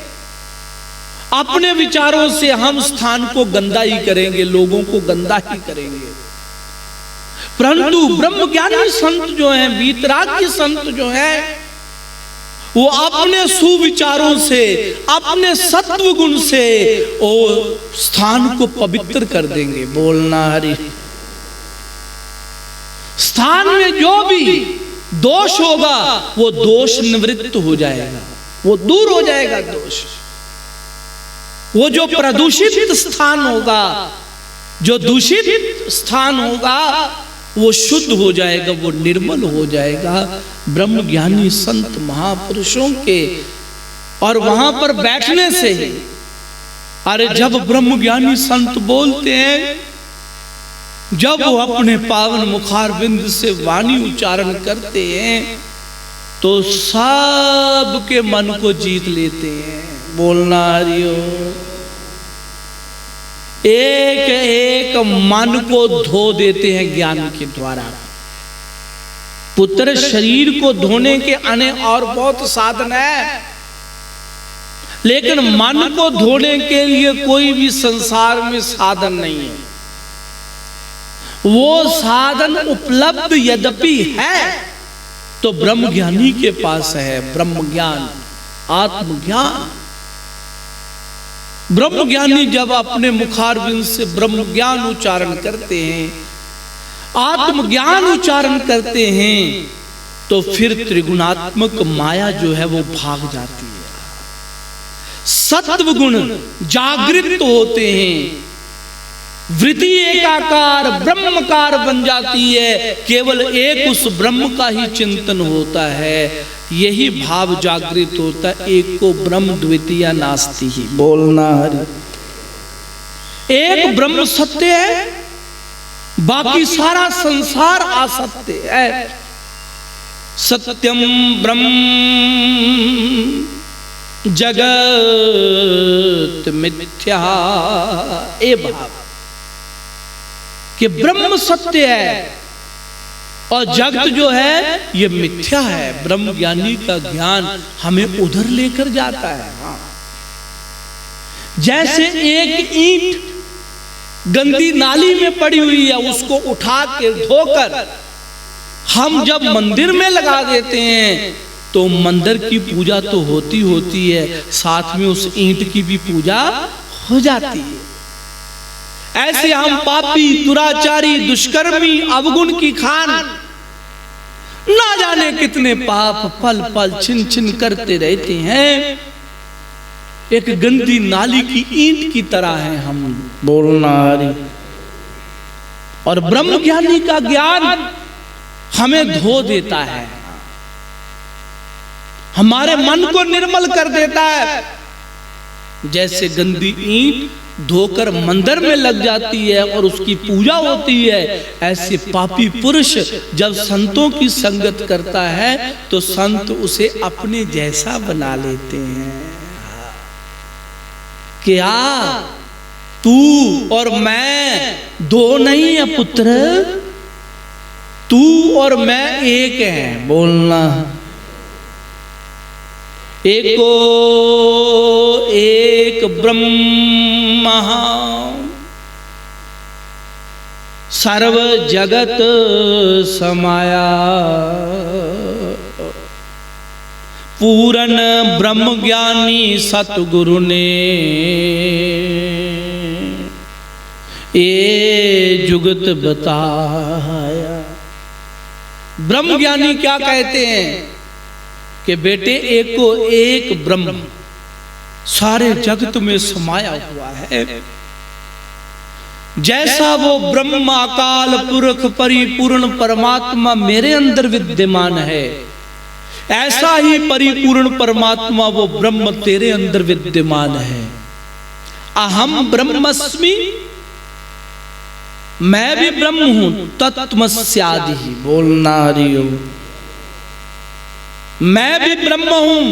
अपने विचारों से हम स्थान को गंदा ही करेंगे, लोगों को गंदा ही करेंगे। परंतु ब्रह्म ज्ञानी संत जो हैं, वीतरागी संत जो हैं, वो अपने सुविचारों से, अपने सत्व गुण से वो स्थान को पवित्र कर देंगे। बोलना हरि। स्थान में जो भी दोष होगा वो दोष निवृत्त हो जाएगा, वो दूर हो जाएगा दोष। वो जो प्रदूषित स्थान होगा, जो दूषित स्थान होगा, वो शुद्ध हो जाएगा, वो निर्मल हो जाएगा ब्रह्म ज्ञानी संत महापुरुषों के। और वहां पर बैठने से ही, अरे जब ब्रह्म ज्ञानी संत बोलते हैं, जब वो अपने पावन मुखारविंद से वाणी उच्चारण करते हैं, तो सबके मन को जीत लेते हैं। बोलना हरिओ। एक एक मन को धो देते हैं ज्ञान के द्वारा। पुत्र शरीर को धोने के अन्य और बहुत साधन है, लेकिन मन को धोने के लिए कोई भी संसार में साधन नहीं है। वो साधन उपलब्ध यद्यपि है तो ब्रह्म ज्ञानी के पास है। ब्रह्म ज्ञान, आत्मज्ञान। ब्रह्म ज्ञानी जब अपने मुखारविंद से ब्रह्म ज्ञान उच्चारण करते हैं, आत्मज्ञान उच्चारण करते हैं, तो फिर त्रिगुणात्मक माया जो है वो भाग जाती है। सत्व गुण जागृत होते हैं, वृत्ति एकाकार ब्रह्मकार बन जाती है। केवल एक उस ब्रह्म का ही चिंतन होता है, यही भाव जागृत होता है। एक को ब्रह्म द्वितीय नास्ति ही। बोलना हरि। एक ब्रह्म सत्य है, बाकी सारा संसार असत्य है। सत्यम ब्रह्म जगत मिथ्या। ए भाव कि ब्रह्म सत्य है और जगत जो है ये मिथ्या है। ब्रह्म ज्ञानी का ज्ञान हमें उधर लेकर जाता है। जैसे एक ईंट गंदी नाली में पड़ी हुई है, उसको उठा के धोकर हम जब मंदिर में लगा देते हैं, तो मंदिर की पूजा तो होती है, साथ में उस ईंट की भी पूजा हो जाती है। ऐसे हम पापी, दुराचारी, दुष्कर्मी, अवगुण की खान, ना जाने कितने पाप पल पल छिन छिन करते रहते हैं। एक गंदी नाली की ईंट की तरह है हम। बोलना हरि। और ब्रह्म ज्ञानी का ज्ञान हमें धो देता है, हमारे मन को निर्मल कर देता है। जैसे गंदी ईंट धोकर मंदिर में लग जाती है और उसकी पूजा होती है, ऐसे पापी पुरुष जब संतों की संगत करता है तो संत उसे अपने जैसा बना लेते हैं। क्या तू और मैं दो नहीं है पुत्र, तू और मैं एक हैं। बोलना। एको एक ब्रह्म सर्व जगत समाया। पूरन ब्रह्म ज्ञानी सतगुरु ने ये जुगत बताया। ब्रह्म ज्ञानी क्या कहते हैं कि बेटे एक को एक ब्रह्म सारे जगत में समाया हुआ है। जैसा वो ब्रह्म अकाल पुरख परिपूर्ण परमात्मा मेरे अंदर विद्यमान है, ऐसा ही परिपूर्ण परमात्मा वो ब्रह्म तेरे अंदर विद्यमान है। अहम ब्रह्मस्मि, मैं भी ब्रह्म हूं, तत्त्वमस्यादि, बोलना हरिओ। मैं भी ब्रह्म हूं,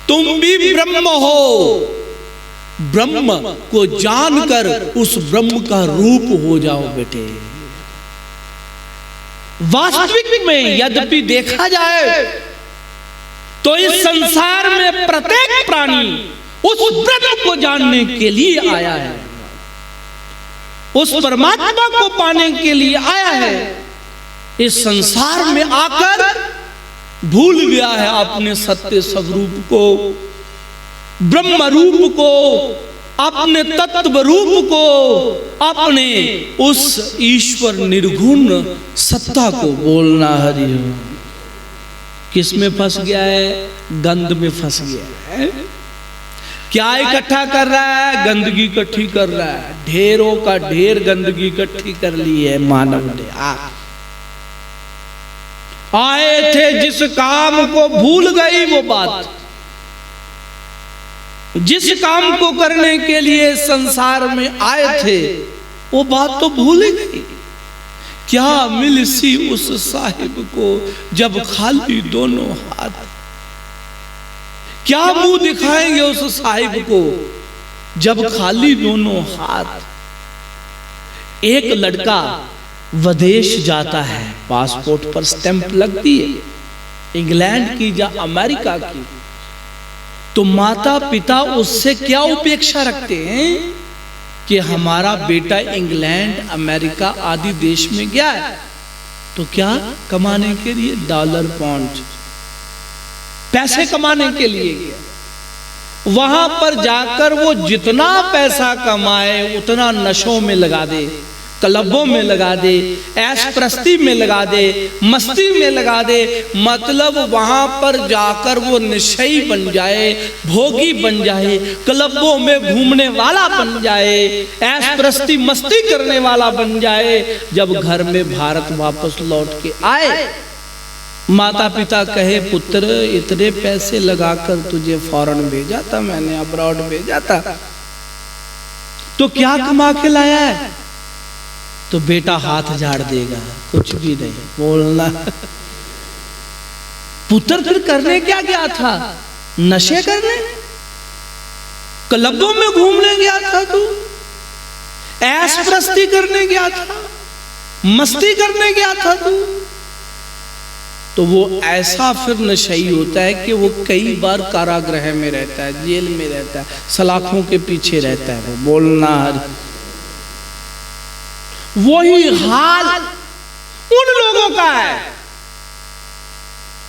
तुम भी ब्रह्म हो। ब्रह्म को जानकर उस ब्रह्म का रूप हो जाओ बेटे। वास्तविक में यद्यपि देखा जाए तो इस संसार में प्रत्येक प्राणी उस ब्रह्म को जानने के लिए आया है, उस परमात्मा को पाने के लिए आया है। इस संसार में आकर भूल गया है अपने सत्य स्वरूप को, ब्रह्म रूप को, अपने तत्व रूप को, अपने उस ईश्वर निर्गुण सत्ता को। बोलना हरि। किस में फंस गया है? गंध में फंस गया है। क्या इकट्ठा कर रहा है? गंदगी इकट्ठी कर रहा है। ढेरों का ढेर गंदगी इकट्ठी कर ली है मानव ने। आए थे जिस काम को भूल गई वो बात, जिस काम को करने के लिए संसार में आए थे वो बात तो भूल ही गई। क्या मिल सी उस साहिब को जब खाली दोनों हाथ, क्या मुंह दिखाएंगे उस साहिब को जब खाली दोनों हाथ। एक लड़का विदेश जाता है, पासपोर्ट पर स्टैंप लगती है, इंग्लैंड की या अमेरिका की, तो माता पिता उससे क्या उपेक्षा रखते हैं कि हमारा बेटा इंग्लैंड अमेरिका आदि देश में गया है तो क्या कमाने के लिए? डॉलर पाउंड पैसे कमाने के लिए गया। वहां पर जाकर वो जितना पैसा कमाए उतना नशों में लगा दे, क्लबों में लगा दे, ऐश प्रस्ती में लगा दे, मस्ती में लगा दे। मतलब वहां पर जाकर वो नशई बन जाए, भोगी बन जाए, क्लबों में घूमने वाला बन जाए, ऐश प्रस्ती मस्ती करने वाला बन जाए। जब घर में भारत वापस लौट के आए, माता पिता कहे पुत्र इतने पैसे लगाकर तुझे फॉरेन भेजा था मैंने, अब्रॉड भेजा था, तो क्या कमा के लाया है? तो बेटा हाथ झाड़ देगा, कुछ भी नहीं। बोलना पुत्र फिर करने क्या गया था? नशे करने, क्लबों में घूमने गया था, तू ऐश प्रस्ती करने गया था, मस्ती करने गया था तू। तो वो ऐसा फिर नशई होता है कि वो कई बार कारागृह में रहता है, जेल में रहता है, सलाखों के पीछे रहता है। वो बोलना वही हाल उन लोगों का है।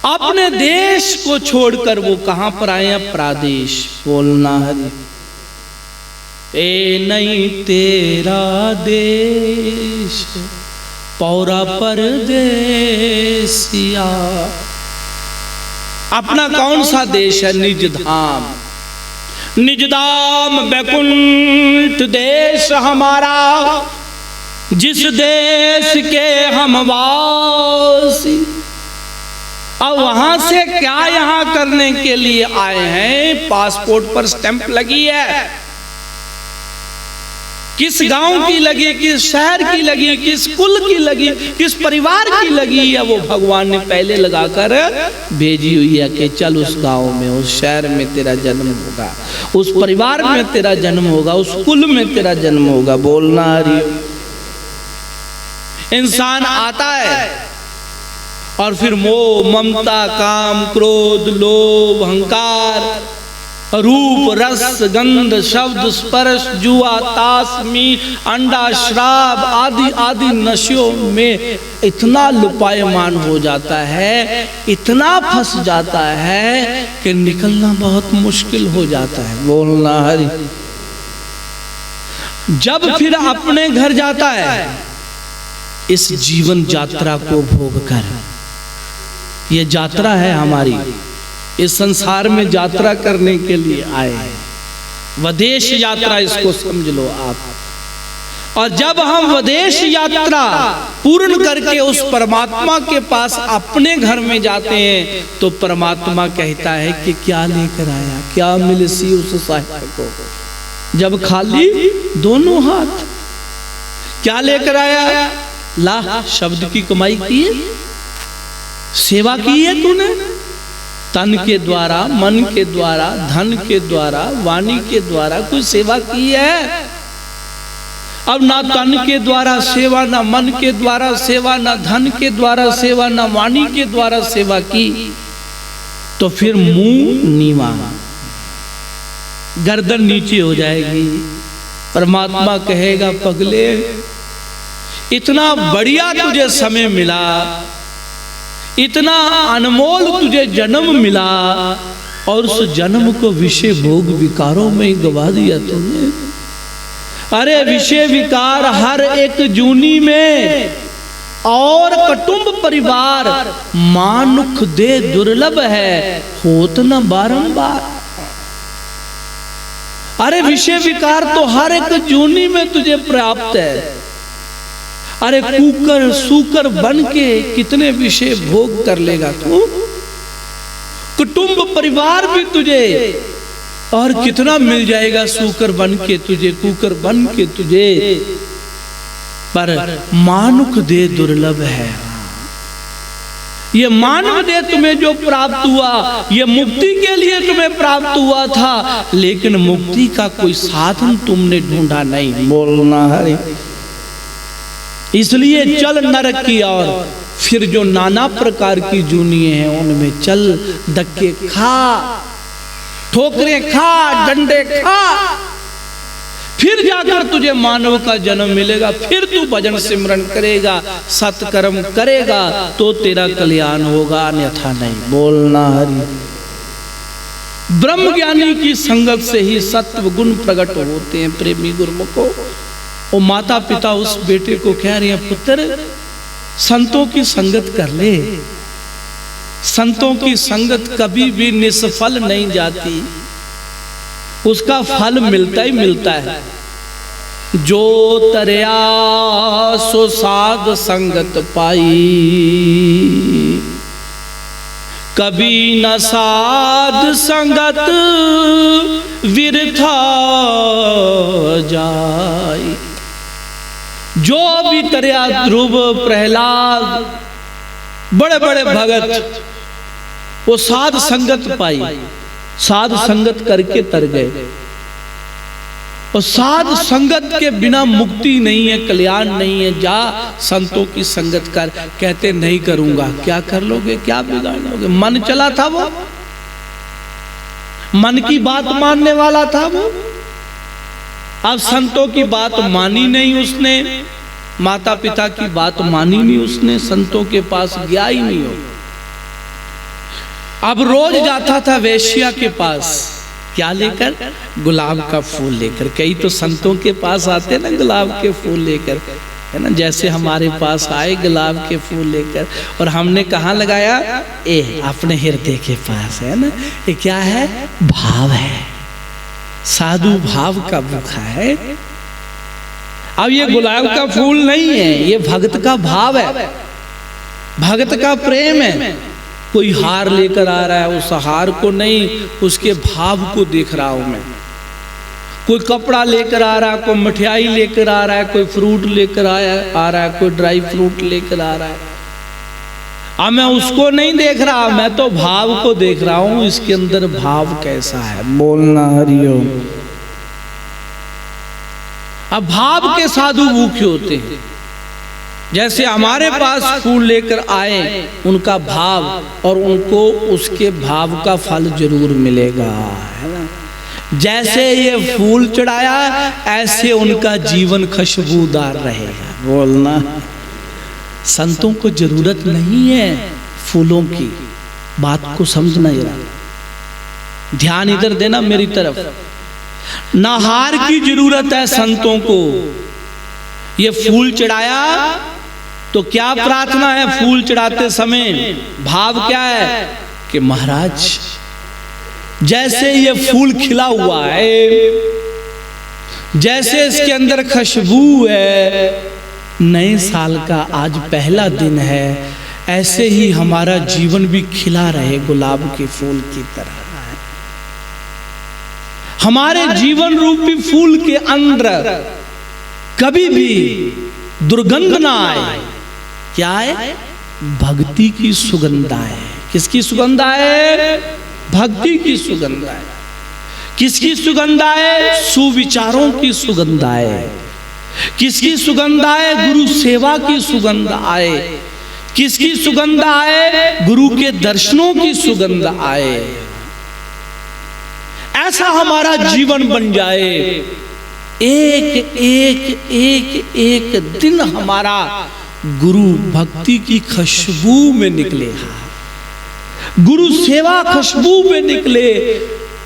अपने देश को छोड़कर वो कहां पर आए हैं? प्रादेश। बोलना हरि। ए नहीं तेरा देश पौरा परदेसिया। अपना कौन सा देश है? निज धाम। निज धाम बैकुंठ देश हमारा, जिस देश के हम वासी। अब वहां से क्या यहां करने के लिए आए हैं? पासपोर्ट पर स्टैंप लगी है, किस गांव की लगी, किस शहर की लगी, किस कुल की लगी, किस परिवार की लगी है, वो भगवान ने पहले लगाकर भेजी हुई है कि चल उस गांव में, उस शहर में तेरा जन्म होगा, उस परिवार में तेरा जन्म होगा, उस कुल में तेरा जन्म होगा। बोलना हरि। इंसान आता है और फिर मोह, ममता, काम, क्रोध, लोभ, अहंकार, रूप, रस, गंध, शब्द, स्पर्श, जुआ, ताश, मीट, अंडा, शराब आदि आदि नशों में इतना लुपायमान हो जाता है, इतना फंस जाता है कि निकलना बहुत मुश्किल हो जाता है। बोलना हरि। जब फिर अपने घर जाता है इस जीवन यात्रा को भोग कर, ये यात्रा है हमारी, इस संसार में यात्रा करने के लिए आए हैं, विदेश यात्रा इसको समझ लो आप। और जब हम विदेश यात्रा पूर्ण करके उस परमात्मा के पास अपने घर में जाते हैं तो परमात्मा कहता है कि क्या लेकर आया, क्या मिलसी उस साहिब को। जब खाली दोनों हाथ, क्या लेकर आया? ला, शब्द की कमाई की है, सेवा की है तूने, तन के द्वारा, मन के द्वारा, धन के द्वारा, वाणी के द्वारा कुछ सेवा की है। अब ना तन के द्वारा सेवा, ना मन के द्वारा सेवा, ना धन के द्वारा सेवा, ना वाणी के द्वारा सेवा की, तो फिर मुंह नीवा, गर्दन नीचे हो जाएगी। परमात्मा कहेगा पगले, इतना बढ़िया तुझे समय मिला, इतना अनमोल तुझे जन्म मिला, और उस जन्म को विषय भोग विकारों में ही गवा दिया तूने। अरे विषय विकार हर एक जूनी में, और कुटुंब परिवार मानुख दे दुर्लभ है, होत न बारंबार। अरे विषय विकार तो हर एक जूनी में तुझे प्राप्त है। अरे कुकर सूकर बन के कितने विषय भोग कर लेगा तू, कुटुंब परिवार भी तुझे और कितना मिल जाएगा सूकर बन के तुझे, कुकर बन के तुझे, पर मानुख दे दुर्लभ है। ये मानव दे तुम्हें जो प्राप्त हुआ, ये मुक्ति के लिए तुम्हें प्राप्त हुआ था, लेकिन मुक्ति का कोई साधन तुमने ढूंढा नहीं। बोलना हरे, इसलिए चल नरक की ओर, फिर जो नाना प्रकार की जूनिये हैं उनमें चल, धक्के खा, ठोकरें खा, डंडे खा, फिर जाकर तुझे मानव का जन्म मिलेगा। फिर तू भजन सिमरन करेगा, सत्कर्म करेगा तो तेरा कल्याण होगा, अन्यथा नहीं। बोलना हरि। ब्रह्म ज्ञानी की संगत से ही सत्व गुण प्रकट होते हैं प्रेमी गुरुमुखों। और माता पिता उस बेटे को कह रहे हैं, पुत्र संतों की संगत कर ले, संतों की संगत कभी भी निष्फल नहीं जाती, उसका फल मिलता ही मिलता है। जो तरया सो साध संगत पाई, कभी न साध संगत विरथा जाई। जो भी तरया, ध्रुव, प्रहलाद, बड़े बड़े भगत, वो साध संगत पाई, साध संगत करके तर गए। और साध संगत के बिना मुक्ति नहीं है, कल्याण नहीं है। जा संतों की संगत कर, कहते नहीं करूंगा। क्या कर लोगे, क्या बिगाड़ लोगे? मन चला था वो, मन की बात मानने वाला था वो, अब संतों की बात मानी नहीं उसने, माता पिता की बात मानी नहीं उसने, संतों के पास गया ही नहीं हो। अब रोज जाता था वेश्या के पास, क्या लेकर? गुलाब का फूल लेकर। कई तो संतों के पास आते ना गुलाब के फूल लेकर, है ना, जैसे हमारे पास आए गुलाब के फूल लेकर, और हमने कहाँ लगाया? अपने हृदय के पास, है ना। ये क्या है? भाव है, साधु भाव का भूखा है। अब ये गुलाब का फूल नहीं है, ये भक्त का भाव है, भक्त का प्रेम है। कोई हार लेकर आ रहा है, उस हार को नहीं, उसके भाव को देख रहा हूं मैं। कोई कपड़ा लेकर आ रहा है, कोई मिठाई लेकर आ रहा है, कोई फ्रूट लेकर आ रहा है, कोई ड्राई फ्रूट लेकर आ रहा है। अब मैं उसको नहीं देख रहा, मैं तो भाव को देख रहा हूं, इसके अंदर भाव कैसा है। बोलना हरिओम। अब भाव के साधु भूखे होते हैं। जैसे हमारे पास फूल लेकर आए, उनका भाव, और उनको उसके भाव का फल जरूर मिलेगा, है ना। जैसे ये फूल चढ़ाया, ऐसे उनका जीवन खुशबूदार रहेगा। बोलना। संतों को जरूरत नहीं है फूलों की, बात को समझना जरा, ध्यान इधर देना मेरी तरफ। ना हार की जरूरत है संतों को। ये फूल चढ़ाया तो क्या प्रार्थना है? फूल चढ़ाते समय भाव क्या है कि महाराज जैसे ये फूल खिला हुआ है, जैसे इसके अंदर खुशबू है, नए साल का आज पहला दिन है, ऐसे ही हमारा जीवन भी खिला रहे गुलाब के फूल की तरह। हमारे जीवन रूपी फूल के अंदर कभी भी दुर्गंध ना आए। क्या है? भक्ति की सुगंध आए। किसकी सुगंध आए? भक्ति की सुगंध आए। किसकी सुगंध आए? सुविचारों की सुगंध आए। किसकी सुगंध आए? गुरु सेवा की सुगंध आए। किसकी सुगंध आए? गुरु के दर्शनों की सुगंध आए। ऐसा हमारा जीवन बन जाए, एक एक एक एक दिन हमारा गुरु भक्ति की खुशबू में निकले, गुरु सेवा खुशबू में निकले,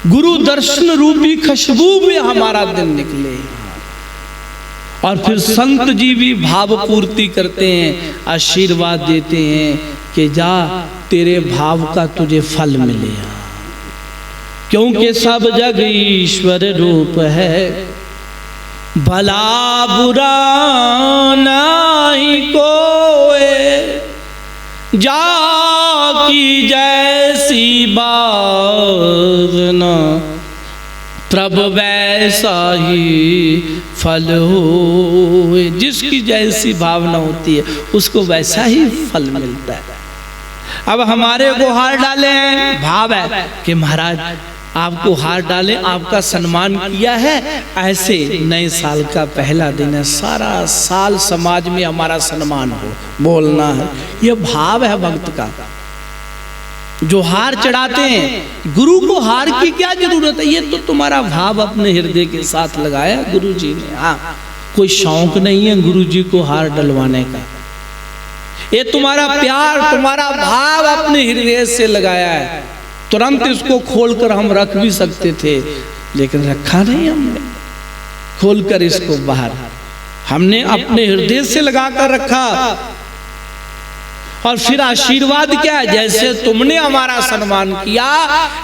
गुरु दर्शन रूपी खुशबू में हमारा दिन निकले। और फिर संत जी भी भाव पूर्ति करते हैं, आशीर्वाद देते हैं कि जा तेरे भाव का तुझे फल मिले, क्योंकि सब जग ईश्वर रूप है, भला बुरा नहीं कोई, जाकी जैसी भावना प्रभु वैसा ही फल हो। जिसकी जैसी भावना होती है उसको वैसा ही फल मिलता है। अब हमारे को हार डाले हैं, भाव है कि महाराज आपको हार डालें, आपका सम्मान किया है, ऐसे नए साल का पहला दिन है, सारा साल समाज में हमारा सम्मान हो, बोलना है। ये भाव है भक्त का। जो हार चढ़ाते हैं, गुरु को हार की क्या जरूरत है? ये तो तुम्हारा भाव अपने हृदय के साथ लगाया गुरु जी ने। हाँ, कोई शौक नहीं है गुरु जी को हार डलवाने का। ये तुम्हारा प्यार, तुम्हारा भाव अपने हृदय से लगाया है। तुरंत इसको खोलकर हम रख भी सकते थे, लेकिन रखा नहीं हमने खोलकर इसको बाहर। हमने अपने हृदय से लगाकर रखा। और फिर आशीर्वाद क्या है? जैसे तुमने हमारा सम्मान किया,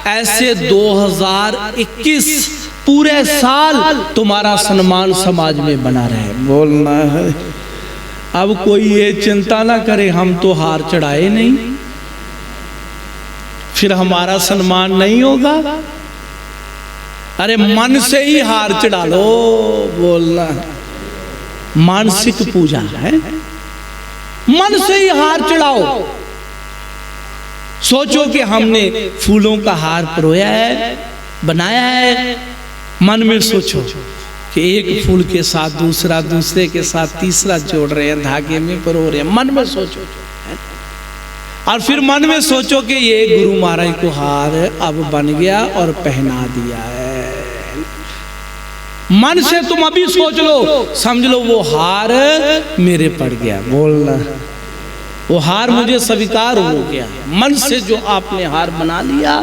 ऐसे 2021 पूरे साल तुम्हारा सम्मान समाज में बना रहे, बोलना है। अब कोई ये चिंता ना करे हम तो हार चढ़ाए नहीं, फिर हमारा सम्मान नहीं होगा। अरे मन से ही हार चढ़ा लो, बोलना। मानसिक पूजा है, मन से ही हार चढ़ाओ। सोचो कि हमने फूलों का हार परोया है, बनाया है। मन में सोचो कि एक फूल के साथ दूसरा, दूसरे के साथ तीसरा जोड़ रहे हैं, धागे में परो रहे हैं। मन में सोचो। और फिर मन में सोचो कि ये गुरु महाराज को हार अब बन गया और पहना दिया है। मन से तुम अभी सोच लो, समझ लो वो हार मेरे पड़ गया, बोलना। वो हार मुझे स्वीकार हो गया। मन से जो आपने हार बना लिया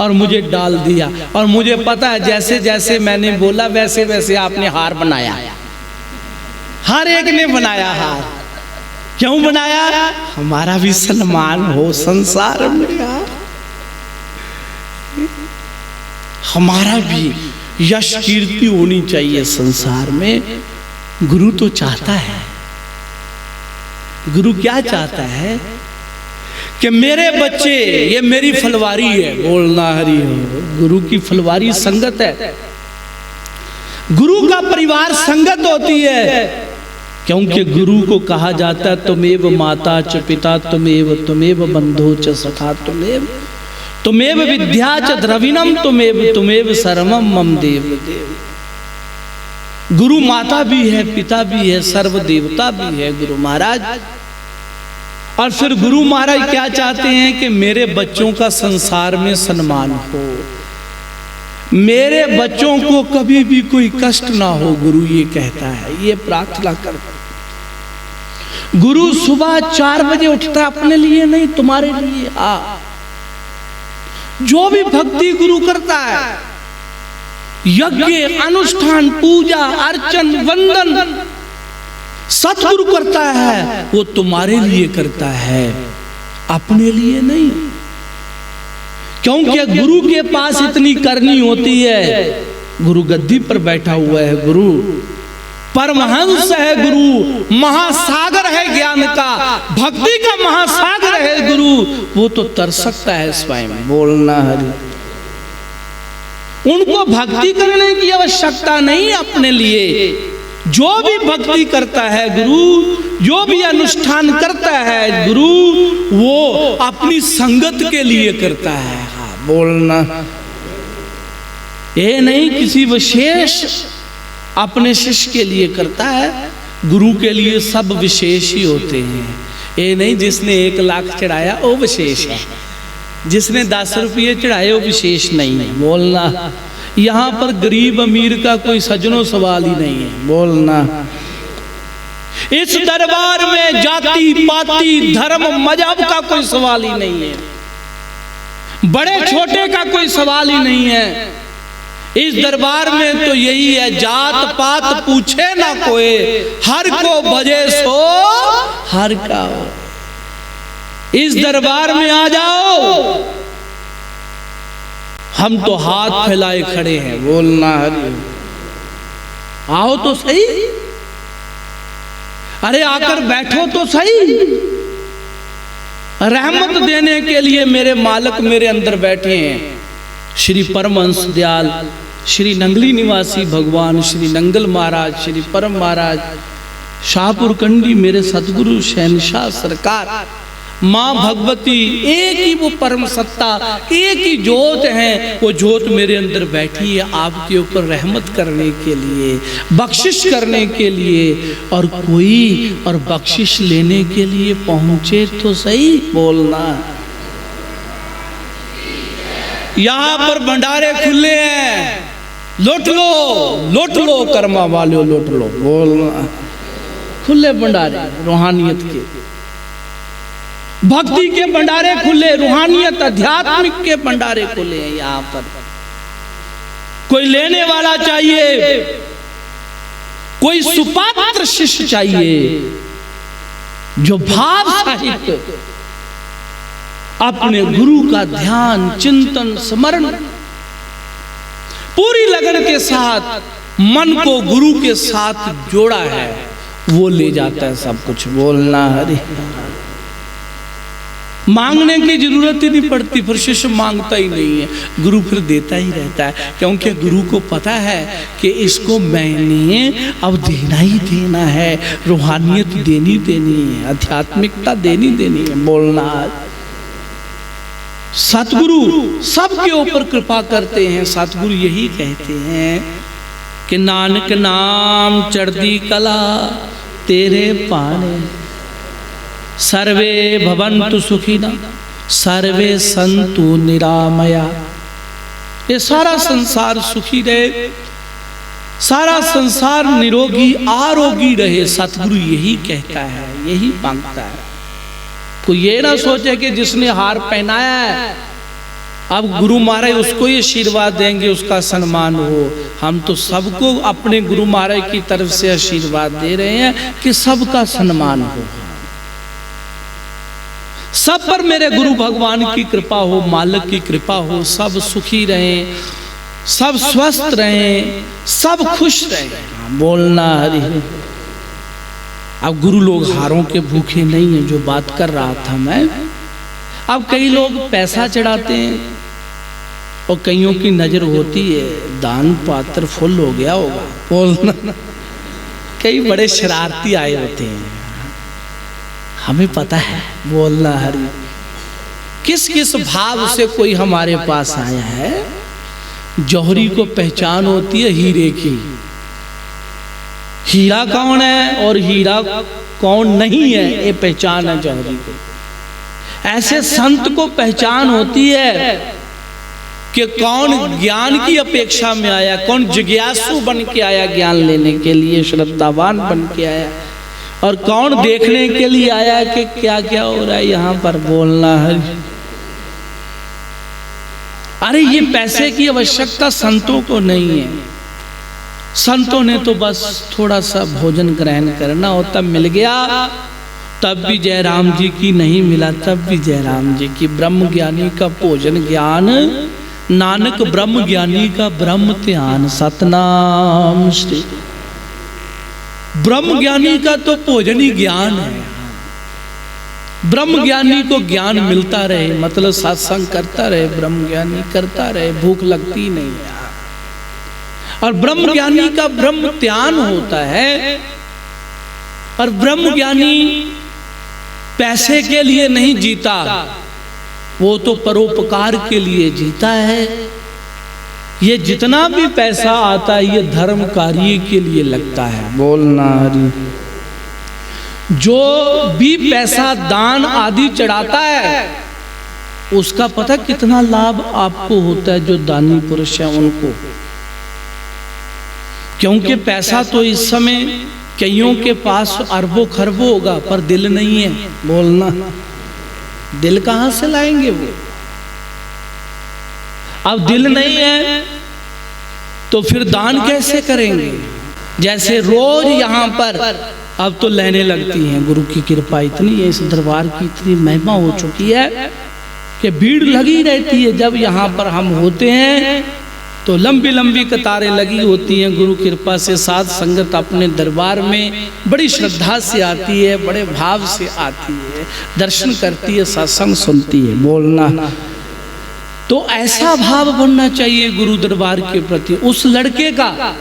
और मुझे डाल दिया। और मुझे पता है जैसे जैसे मैंने बोला वैसे वैसे आपने हार बनाया। हर एक ने बनाया हार। क्यों बनाया? हमारा भी सम्मान हो संसार में, हमारा भी यश कीर्ति होनी चाहिए संसार में। गुरु तो चाहता है, गुरु क्या चाहता है कि मेरे बच्चे, ये मेरी फलवारी है, बोलना हरि हो। गुरु की फलवारी संगत है। गुरु का परिवार संगत होती है, क्योंकि गुरु को कहा जाता है तुमेव माता च पिता तुमेव बंधु च सखा तुमेव विद्या च द्रविणम तुमेव सर्वम मम देव देव। गुरु माता भी है, पिता भी है, सर्व देवता भी है गुरु महाराज। और फिर गुरु महाराज क्या चाहते हैं कि मेरे बच्चों का संसार में सम्मान हो, मेरे बच्चों को कभी भी कोई कष्ट ना हो। गुरु ये कहता है, ये प्रार्थना करता। गुरु सुबह 4 बजे उठता है, अपने लिए नहीं, तुम्हारे लिए। जो भी भक्ति गुरु करता है यज्ञ अनुष्ठान पूजा अर्चन वंदन सतगुरु करता है, वो तुम्हारे लिए करता है, अपने लिए नहीं। क्योंकि गुरु के पास इतनी करनी होती है। गुरु गद्दी पर बैठा हुआ है, गुरु परमहंस है, गुरु महासागर है ज्ञान का, भक्ति का महासागर है गुरु। वो तो तर सकता है स्वयं। बोलना हरि। उनको भक्ति करने की आवश्यकता नहीं अपने लिए। जो भी भक्ति करता है गुरु, जो भी अनुष्ठान करता है गुरु, वो अपनी संगत के लिए करता है। हाँ, बोलना। ये नहीं किसी विशेष अपने शिष्य के लिए करता है। गुरु के लिए सब विशेष ही होते हैं। ये नहीं जिसने 1 लाख चढ़ाया वो विशेष है, जिसने 10 रुपये चढ़ाए वो विशेष नहीं है। बोलना। यहाँ पर गरीब अमीर का कोई सजनों सवाल ही नहीं है। बोलना। इस दरबार में जाति पाति धर्म मजहब का कोई सवाल ही नहीं है, बड़े छोटे का कोई सवाल ही नहीं है। इस दरबार में तो यही है, जात पात पूछे ना कोई, हर को भजे सो हर का। इस दरबार में आ जाओ, हम तो हाथ फैलाए खड़े हैं। बोलना हरि। आओ तो सही, अरे आकर बैठो तो सही। रहमत देने के लिए मेरे मालिक मेरे अंदर बैठे हैं। श्री परमहंस दयाल श्री नंगली निवासी भगवान श्री नंगल महाराज, श्री परम महाराज शाहपुर कंडी, मेरे सतगुरु शहनशाह सरकार, माँ भगवती, एक ही वो परम सत्ता, एक ही जोत है। वो जोत मेरे अंदर बैठी है आपके ऊपर रहमत करने के लिए, बख्शिश करने के लिए। और कोई और बख्शिश लेने के लिए पहुंचे तो सही। बोलना। यहाँ पर भंडारे खुले हैं, लूट लो कर्मा वाले, लूट लो। बोलना। खुले भंडारे रूहानियत के, भक्ति के भंडारे खुले, रूहानियत आध्यात्मिक के भंडारे खुले हैं। यहाँ पर कोई लेने वाला चाहिए, कोई सुपात्र शिष्य चाहिए, जो भाव साहित्य अपने गुरु का ध्यान चिंतन स्मरण पूरी लगन के साथ मन को गुरु के साथ जोड़ा है, वो ले जाता है सब कुछ। बोलना हरि। मांगने की जरूरत ही नहीं पड़ती, फिर शिष्य मांगता ही नहीं है, गुरु फिर देता ही रहता है। क्योंकि गुरु को पता है कि इसको मैंने अब देना ही देना है, रूहानियत देनी है, आध्यात्मिकता देनी है। बोलना। सतगुरु सबके ऊपर कृपा करते हैं। सतगुरु यही कहते हैं कि नानक नाम चढ़ती कला तेरे पाने, सर्वे भवन्तु सुखिना सर्वे संतु निरामया। ये सारा संसार सुखी रहे, सारा संसार निरोगी आरोगी रहे। सतगुरु यही कहता है, यही मांगता है। कोई ये ना सोचे कि जिसने हार पहनाया है अब गुरु महाराज उसको ही आशीर्वाद देंगे, उसका सम्मान हो। हम तो सबको अपने गुरु महाराज की तरफ से आशीर्वाद दे रहे हैं कि सबका सम्मान हो, सब पर मेरे गुरु भगवान की कृपा हो, मालिक की कृपा हो, सब सुखी रहें, सब स्वस्थ रहें, सब खुश रहें। बोलना हरि। अब गुरु लोग हारों के भूखे नहीं हैं, जो बात कर रहा था मैं। अब कई लोग पैसा चढ़ाते हैं और कईयों की नजर होती है दान पात्र फुल हो गया होगा। बोलना। कई बड़े शरारती आए होते हैं, हमें पता है। बोलना हरि। किस किस भाव से कोई हमारे पास आया है। जौहरी को पहचान होती है हीरे की, हीरा कौन है और हीरा कौन नहीं है ये पहचान है जौहरी को। ऐसे संत को पहचान होती है कि कौन ज्ञान की अपेक्षा में आया, कौन जिज्ञासु बन के आया ज्ञान लेने के लिए, श्रद्धावान बन के आया, और कौन देखने के लिए आया कि क्या क्या हो रहा है यहाँ पर। बोलना हरि। अरे ये पैसे की आवश्यकता संतों को नहीं है। संतों ने तो बस थोड़ा सा भोजन ग्रहण करना हो, तब मिल गया, तब भी जयराम जी की नहीं मिला, तब भी जयराम जी की। ब्रह्म ज्ञानी का भोजन ज्ञान, नानक ब्रह्म ज्ञानी का ब्रह्म ध्यान। सतनाम श्री। ब्रह्म ज्ञानी का तो भोजन ही ज्ञान है। ब्रह्म ज्ञानी को ज्ञान मिलता रहे, मतलब सत्संग करता रहे, ब्रह्म ज्ञानी करता रहे, भूख लगती नहीं है। और ब्रह्म ज्ञानी का ब्रह्म ध्यान होता है। और ब्रह्म ज्ञानी पैसे के लिए नहीं जीता, वो तो परोपकार के लिए जीता है। ये जितना भी पैसा आता है ये धर्म कार्य के लिए लगता है। बोलना हरि। जो भी पैसा दान आदि चढ़ाता है उसका पता कितना लाभ आपको होता है, जो दानी पुरुष है उनको। क्योंकि पैसा तो इस समय कईयों के पास अरबों खरबों होगा, पर दिल नहीं है। बोलना, दिल कहां से लाएंगे वो? अब दिल नहीं है तो फिर दान कैसे करेंगे? जैसे रोज यहाँ पर अब तो लेने लगती हैं। गुरु की कृपा इतनी है, इस दरबार की इतनी महिमा हो चुकी है कि भीड़ लगी रहती है। जब यहाँ पर हम होते हैं तो लंबी लंबी कतारें लगी होती हैं। गुरु कृपा से साध संगत अपने दरबार में बड़ी श्रद्धा से आती है, बड़े भाव से आती है, दर्शन करती है, सत्संग सुनती है। बोलना, तो ऐसा भाव बनना चाहिए गुरु दरबार के प्रति। उस लड़के का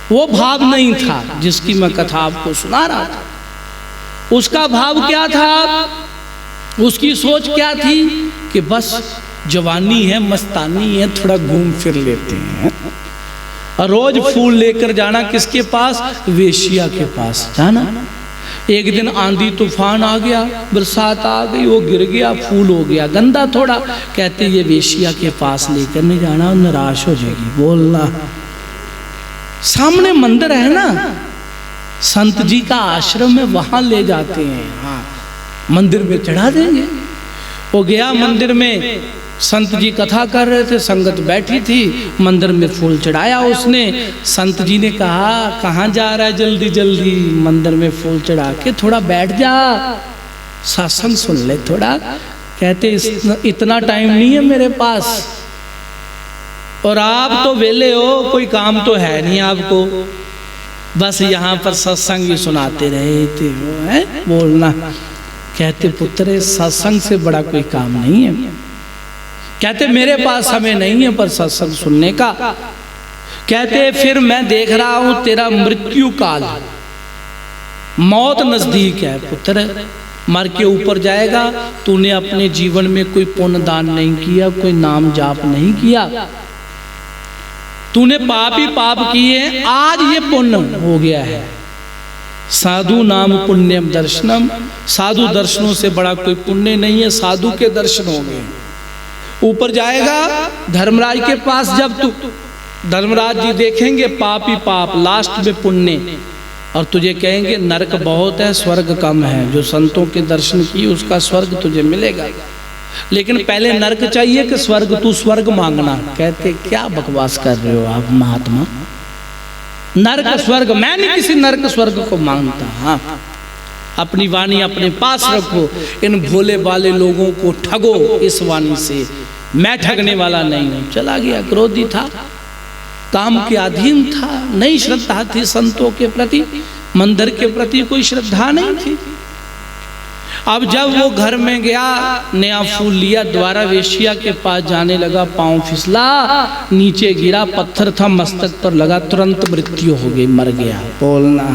वो भाव नहीं था जिसकी मैं कथा आपको सुना रहा था। उसका भाव क्या था? उसकी सोच क्या थी कि बस जवानी है, मस्तानी है, थोड़ा घूम फिर लेते हैं। और रोज फूल लेकर जाना किसके पास? वेश्या के पास जाना। एक दिन आंधी तूफान आ गया, बरसात आ गई, वो गिर गया, फूल हो गया गंदा थोड़ा। कहते ये वेश्या के पास लेकर नहीं जाना, निराश हो जाएगी। बोलना, सामने मंदिर है ना, संत जी का आश्रम है, वहां ले जाते हैं। हाँ, मंदिर में चढ़ा देंगे। वो गया मंदिर में, संत जी कथा कर रहे थे, संगत बैठी थी, मंदिर में फूल चढ़ाया उसने। संत जी ने कहा कहाँ जा रहा है जल्दी जल्दी, मंदिर में फूल चढ़ा के थोड़ा बैठ जा, सत्संग सुन ले थोड़ा। कहते इतना टाइम नहीं है मेरे पास, और आप तो वेले हो, कोई काम तो है नहीं आपको, बस यहाँ पर सत्संग ही सुनाते रहते हो है। बोलना, कहते पुत्र सत्संग से बड़ा कोई काम नहीं है। कहते मेरे पास समय नहीं है पर सत्संग सुनने का। कहते फिर मैं देख रहा हूं तेरा मृत्यु काल, मौत नजदीक है पुत्र, मर के ऊपर जाएगा। तूने अपने जीवन में कोई पुण्य दान नहीं किया, कोई नाम जाप नहीं किया, तूने पाप ही पाप किए। आज ये पुण्य हो गया है। साधु नाम पुण्यम दर्शनम, साधु दर्शनों से बड़ा कोई पुण्य नहीं है। साधु के दर्शन हो गए, ऊपर जाएगा धर्मराज के पास। जब तू धर्मराज जी देखेंगे पाप ही पाप, लास्ट में पुण्य, और तुझे कहेंगे नरक बहुत है, स्वर्ग कम है। जो संतों के दर्शन किए उसका स्वर्ग तुझे मिलेगा, लेकिन पहले नरक चाहिए कि स्वर्ग? तू स्वर्ग मांगना। कहते क्या बकवास कर रहे हो आप महात्मा, नरक स्वर्ग? मैं नहीं किसी नरक स्वर्ग को मांगता। हाँ, अपनी वाणी अपने पास रखो, इन भोले वाले लोगों को ठगो इस वाणी से। मैं ठगने वाला नहीं हूं। चला गया, क्रोधी था, काम के अधीन था, नहीं श्रद्धा थी संतों के प्रति, मंदिर के प्रति कोई श्रद्धा नहीं थी। अब जब वो घर में गया, नया फूल लिया, द्वारा वेश्या के पास जाने लगा, पांव फिसला, नीचे गिरा, पत्थर था मस्तक पर लगा, तुरंत मृत्यु हो गई, मर गया। बोलना,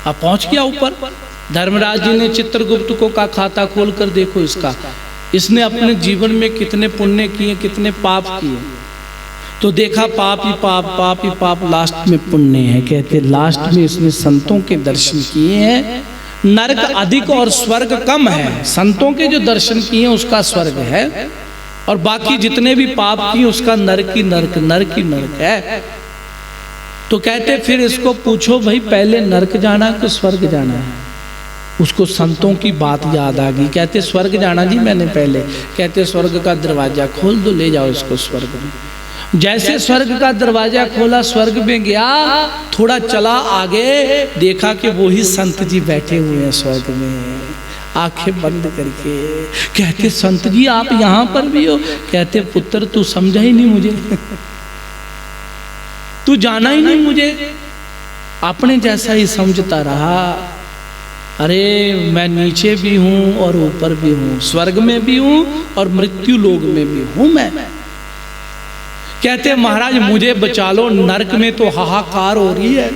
अब पहुंच गया ऊपर। धर्मराज जी ने चित्रगुप्त को कहा खाता खोल कर देखो इसका, इसने अपने जीवन में कितने पुण्य किए, कितने पाप किए। तो देखा पाप ही पाप, पाप ही पाप, लास्ट में पुण्य है। कहते लास्ट में इसने संतों के दर्शन किए हैं। नरक अधिक और स्वर्ग कम है। संतों के जो दर्शन किए उसका स्वर्ग है, और बाकी जितने भी पाप किए उसका नरक ही नरक, नरक ही नरक है। तो कहते फिर इसको पूछो भाई पहले नरक जाना कि स्वर्ग जाना है? उसको संतों की बात याद आ गई। कहते स्वर्ग जाना जी मैंने पहले, कहते स्वर्ग का दरवाजा खोल दो, ले जाओ इसको स्वर्ग में। जैसे स्वर्ग का दरवाजा खोला, स्वर्ग में गया, थोड़ा चला आगे, देखा कि वही संत जी बैठे हुए हैं स्वर्ग में, आंखें बंद करके। कहते संत जी आप यहाँ पर भी हो? कहते पुत्र तू समझा ही नहीं मुझे, तू जाना ही नहीं मुझे, अपने जैसा ही समझता रहा। अरे मैं नीचे भी हूं और ऊपर भी हूं, स्वर्ग में भी हूं और मृत्यु लोक में भी हूं मैं। कहते महाराज मुझे बचा लो, नरक में तो हाहाकार हो रही है,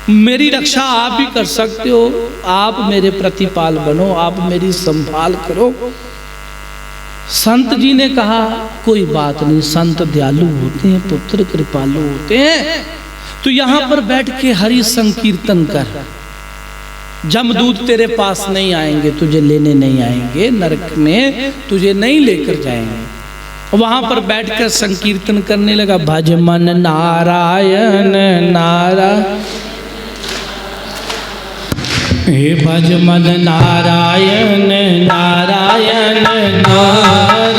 मेरी रक्षा आप ही कर सकते हो, आप मेरे प्रतिपाल बनो, आप मेरी संभाल करो। संत जी ने कहा कोई बात नहीं, संत दयालु होते हैं पुत्र, कृपालु होते हैं, तो यहां पर बैठ के हरि संकीर्तन कर, जमदूत तेरे पास नहीं आएंगे, तुझे लेने नहीं आएंगे, नरक में तुझे नहीं लेकर जाएंगे। वहां पर बैठकर संकीर्तन करने लगा, भज मन नारायण नारायण, हे भज मन नारायण नारायण नारायण,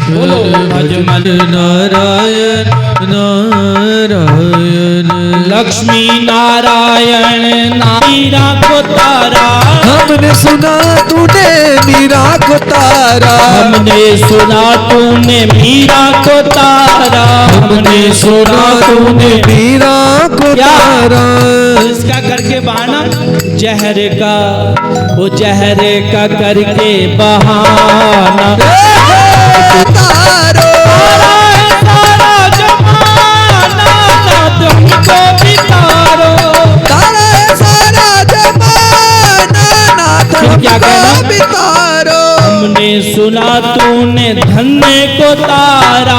बोलो भज मन नारायण नारायण, लक्ष्मी नारायण मीरा को तारा, हमने सुना तूने मीरा को तारा, हमने सुना तूने मीरा को तारा, हमने सुना तूने मीरा को तारा। इसका करके बहाना जहर का, वो जहर का करके बहाना, तारो तुमको बितारो, तारा सारा जमाना नाथ हमको बितारो। हमने सुना तूने धन्य को तारा,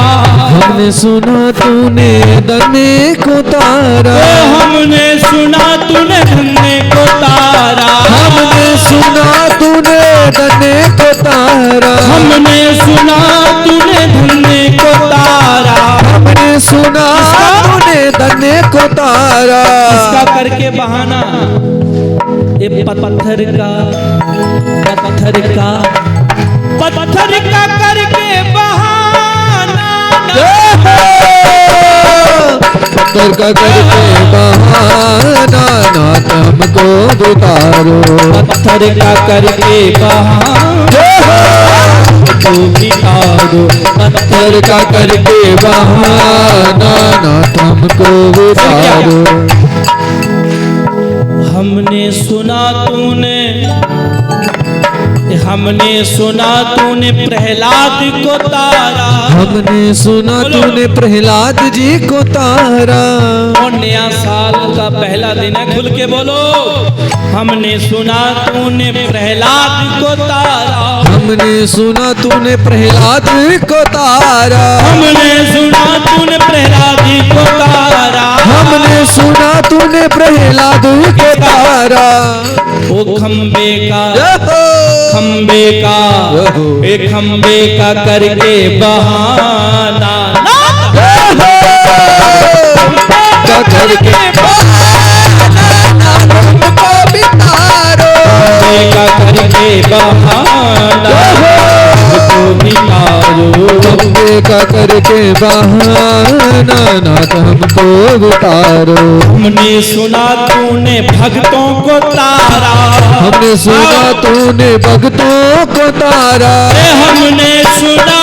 हमने सुना तूने धन्य को तारा, हमने सुना तूने धन्य को तारा, हमने सुना तूने धन्य को तारा, हमने सुना तूने धन्य को तारा, हमने सुना तूने धन्य को तारा। इसका करके बहाना ये पत्थर का, पत्थर का, पत्थर का करके बहाना, पत्थर का करके बहाना नाथ हमको बितारो, पत्थर का करके बहाना को बितारो, पत्थर का करके बहाना नाथ हमको बितारो। हमने सुना तूने, हमने सुना तूने प्रहलाद को तारा, हमने सुना तूने प्रहलाद जी को तारा, और नया साल का पहला दिन है, खुल के बोलो, हमने सुना तूने प्रहलाद को तारा, हमने सुना तूने प्रहलाद को तारा, हमने सुना तूने प्रहलाद को तारा, हमने सुना तूने प्रहलाद को तारा। ओ खंबे का, खंबे का, एक खंबे का करके बहाना, का करके बहाना हमको बितारो, का करके बहाना हमको बितारो, खंबे का करके बहाना नाथ हमको बितारो। हमने सुना तूने भक्तों को तारा, हमने सुना तूने भक्तों को तारा, हमने सुना,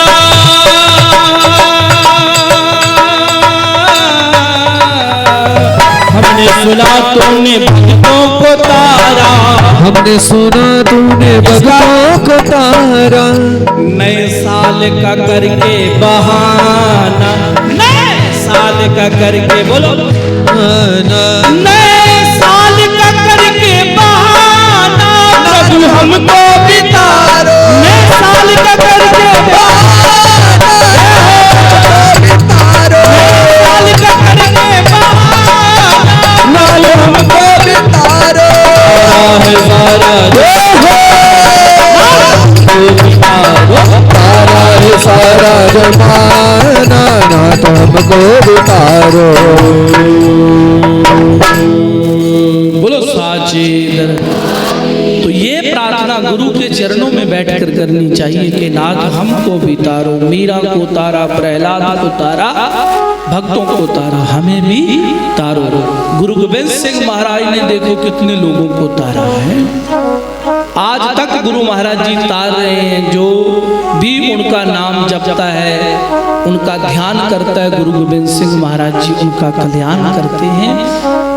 हमने सुना तूने भक्तों को तारा, हमने सुना तूने भक्तों को तारा। नए साल का करके बहाना, नए साल का करके बोलो, नए साल का करके बहाना प्रभु हमको बितारो, नए साल का करके बहाना बितारो, साल का करके बहाना हमको बितारो। तारा है सारा जमाना नाथ हमको बितारो। बोलो साचे दरबार प्रार्थना गुरु के चरणों में बैठकर करनी चाहिए कि नाथ हमको भी तारो, मीरा को तारा, प्रहलाद को तारा, भक्तों को तारा, हमें भी तारो। गुरु गोविंद सिंह महाराज ने देखो कितने लोगों को तारा है। आज तक गुरु महाराज जी तार रहे हैं। जो भी उनका नाम जपता है, उनका ध्यान करता है, गुरु गोविंद सिंह महाराज जी उनका कल्याण करते हैं।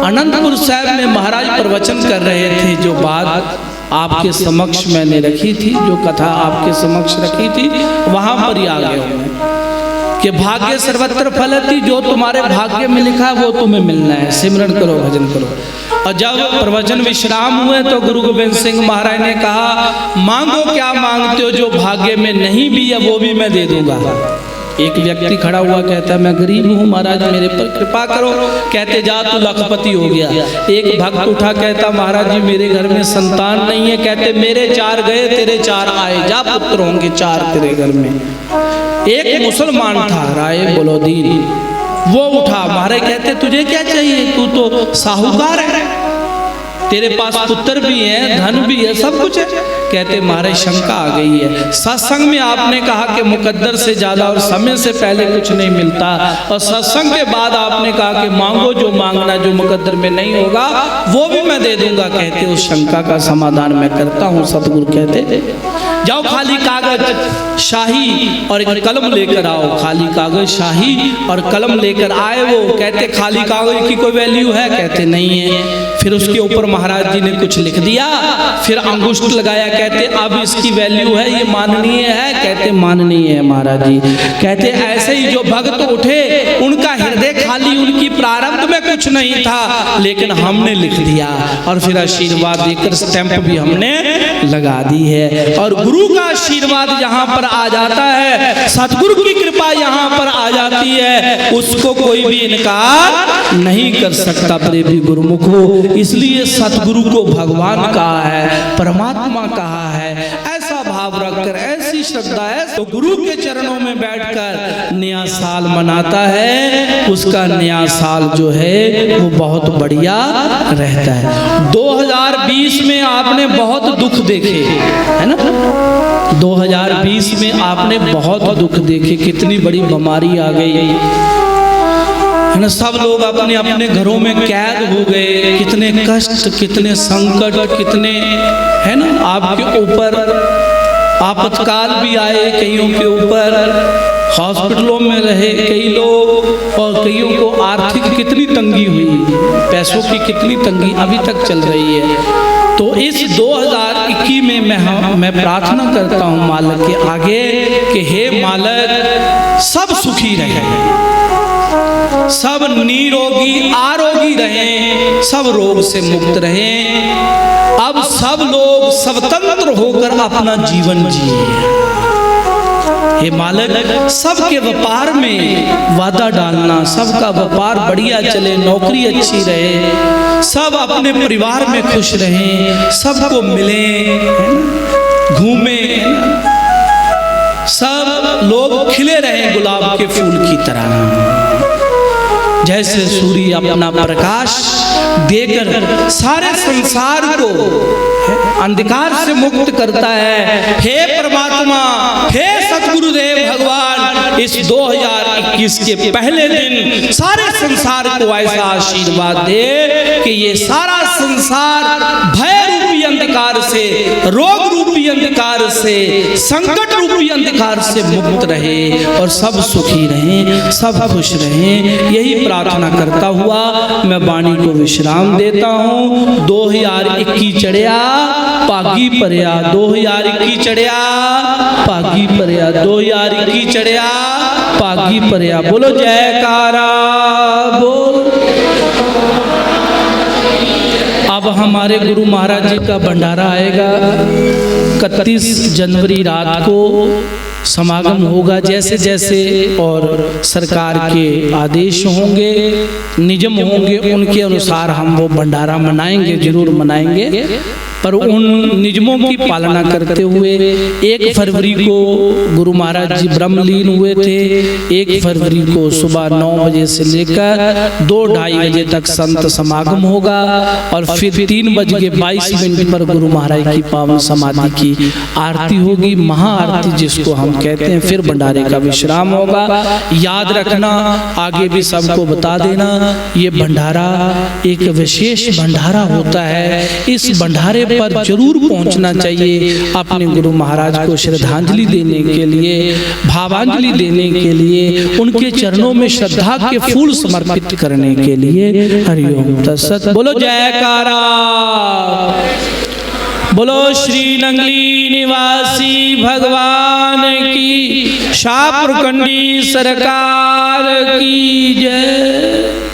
अनंतपुर साहिब में महाराज प्रवचन कर रहे थे। जो बात आपके समक्ष मैंने रखी थी, जो कथा आपके समक्ष रखी थी, वहां पर ही आ गए कि भाग्य सर्वत्र फलति, जो तुम्हारे भाग्य में लिखा है वो तुम्हें मिलना है। सिमरन करो, भजन करो। और जब प्रवचन विश्राम हुए तो गुरु गोविंद सिंह महाराज ने कहा, मांगो क्या मांगते हो, जो भाग्य में नहीं भी है वो भी मैं दे दूंगा। एक व्यक्ति खड़ा हुआ कहता है, मैं गरीब हूँ महाराज, मेरे पर कृपा करो। कहते, जा तू लखपति हो गया। एक भक्त उठा, कहता, महाराज जी मेरे घर में संतान नहीं है। कहते, मेरे 4 गए, तेरे 4 आए, जा पुत्र होंगे 4 तेरे घर में। एक मुसलमान था, राय बोलोदीन, वो उठा, महाराज कहते, तुझे क्या चाहिए, तू तो साहूकार है, तेरे पास पुत्र भी है, धन भी है, सब कुछ है। कहते, महाराज शंका आ गई है। सत्संग में आपने कहा कि मुकद्दर से ज्यादा और समय से पहले कुछ नहीं मिलता, और सत्संग के बाद आपने कहा कि मांगो जो मांगना, जो मुकद्दर में नहीं होगा वो भी मैं दे दूंगा। कहते, उस शंका का समाधान मैं करता हूँ। सतगुरु कहते, जाओ खाली कागज शाही और एक कलम लेकर आओ। खाली कागज शाही और कलम लेकर आए वो। कहते, खाली कागज की कोई वैल्यू है? कहते, नहीं है। फिर उसके ऊपर महाराज जी ने कुछ लिख दिया, फिर अंगुष्ठ लगाया। कहते, अब इसकी वैल्यू है, ये माननीय है? कहते, माननीय है महाराज जी। कहते, ऐसे ही जो भक्त उठे उनका हृदय खाली, उनकी प्रारब्ध में कुछ नहीं था, लेकिन हमने लिख दिया और फिर आशीर्वाद देकर स्टैंप भी हमने लगा दी है। और गुरु का आशीर्वाद यहाँ पर आ जाता है, सतगुरु की कृपा यहाँ पर आ जाती है, उसको कोई भी इनकार नहीं कर सकता प्रेमी गुरुमुखो। इसलिए सतगुरु को भगवान कहा है, परमात्मा कहा है। ऐसा भाव रखकर, ऐसी श्रद्धा है, तो गुरु के चरणों में बैठकर नया साल मनाता है, उसका नया साल जो है वो बहुत बढ़िया रहता है। 2020 में आपने बहुत दुख देखे है ना, 2020 में आपने बहुत दुख देखे, कितनी बड़ी बीमारी आ गई है ना, सब लोग अपने अपने घरों में कैद हो गए, कितने कष्ट, कितने संकट, कितने है ना आपके ऊपर आपातकाल भी आए, कईयों के ऊपर हॉस्पिटलों में रहे कई लोग, और कईयों को आर्थिक कितनी तंगी हुई, पैसों की कितनी तंगी अभी तक चल रही है। तो इस 2021 में मैं प्रार्थना करता हूँ मालिक के आगे कि हे मालिक, सब सुखी रहे, सब निरोगी आरोगी रहें, सब रोग से मुक्त रहें। अब सब लोग स्वतंत्र होकर अपना जीवन जिए। हे मालिक, सबके व्यापार में वादा डालना, सबका व्यापार बढ़िया चले, नौकरी अच्छी रहे, सब अपने परिवार में खुश रहें, सबको मिलें, घूमें, सब लोग खिले रहें गुलाब के फूल की तरह। जैसे सूर्य अपना प्रकाश देकर सारे संसार को अंधकार से मुक्त करता है, हे परमात्मा, हे सतगुरुदेव भगवान, इस 2021 के पहले दिन सारे संसार को ऐसा आशीर्वाद दे कि ये सारा संसार भय रूपी अंधकार से, रोग रूपी अंधकार से, संकट रूपी अंधकार से मुक्त रहे और सब सुखी रहें, सब खुश रहें। यही प्रार्थना करता हुआ मैं वाणी को विश्राम देता हूँ। 2021 चढ़िया पागी परिया, 2021 चढ़िया पागी परिया, 2021 चढ़िया पागी परिया। बोलो जयकारा बोल। अब हमारे गुरु महाराज जी का भंडारा आएगा 31 जनवरी रात को समागम होगा। जैसे जैसे और सरकार के आदेश होंगे, नियम होंगे, उनके अनुसार हम वो भंडारा मनाएंगे, जरूर मनाएंगे। पर उन नियमों की पालना करते हुए 1 फरवरी को गुरु महाराज जी ब्रह्मलीन हुए थे। 1 फरवरी को सुबह 9 बजे से लेकर 2-2:30 बजे तक संत समागम होगा और फिर 3:22 पर गुरु महाराज की पावन समाधि की आरती होगी, महाआरती जिसको हम कहते हैं। फिर भंडारे का विश्राम होगा। याद रखना, आगे भी सबको बता देना, ये भंडारा एक विशेष भंडारा होता है। इस भंडारे पर जरूर पहुंचना चाहिए अपने गुरु महाराज को श्रद्धांजलि देने के लिए, भावांजलि देने के लिए, उनके चरणों में श्रद्धा के फूल समर्पित करने के लिए। हरिओम तत्सत। बोलो जयकारा, बोलो श्री नंगली निवासी भगवान की, शाहपुर कंडी सरकार की जय।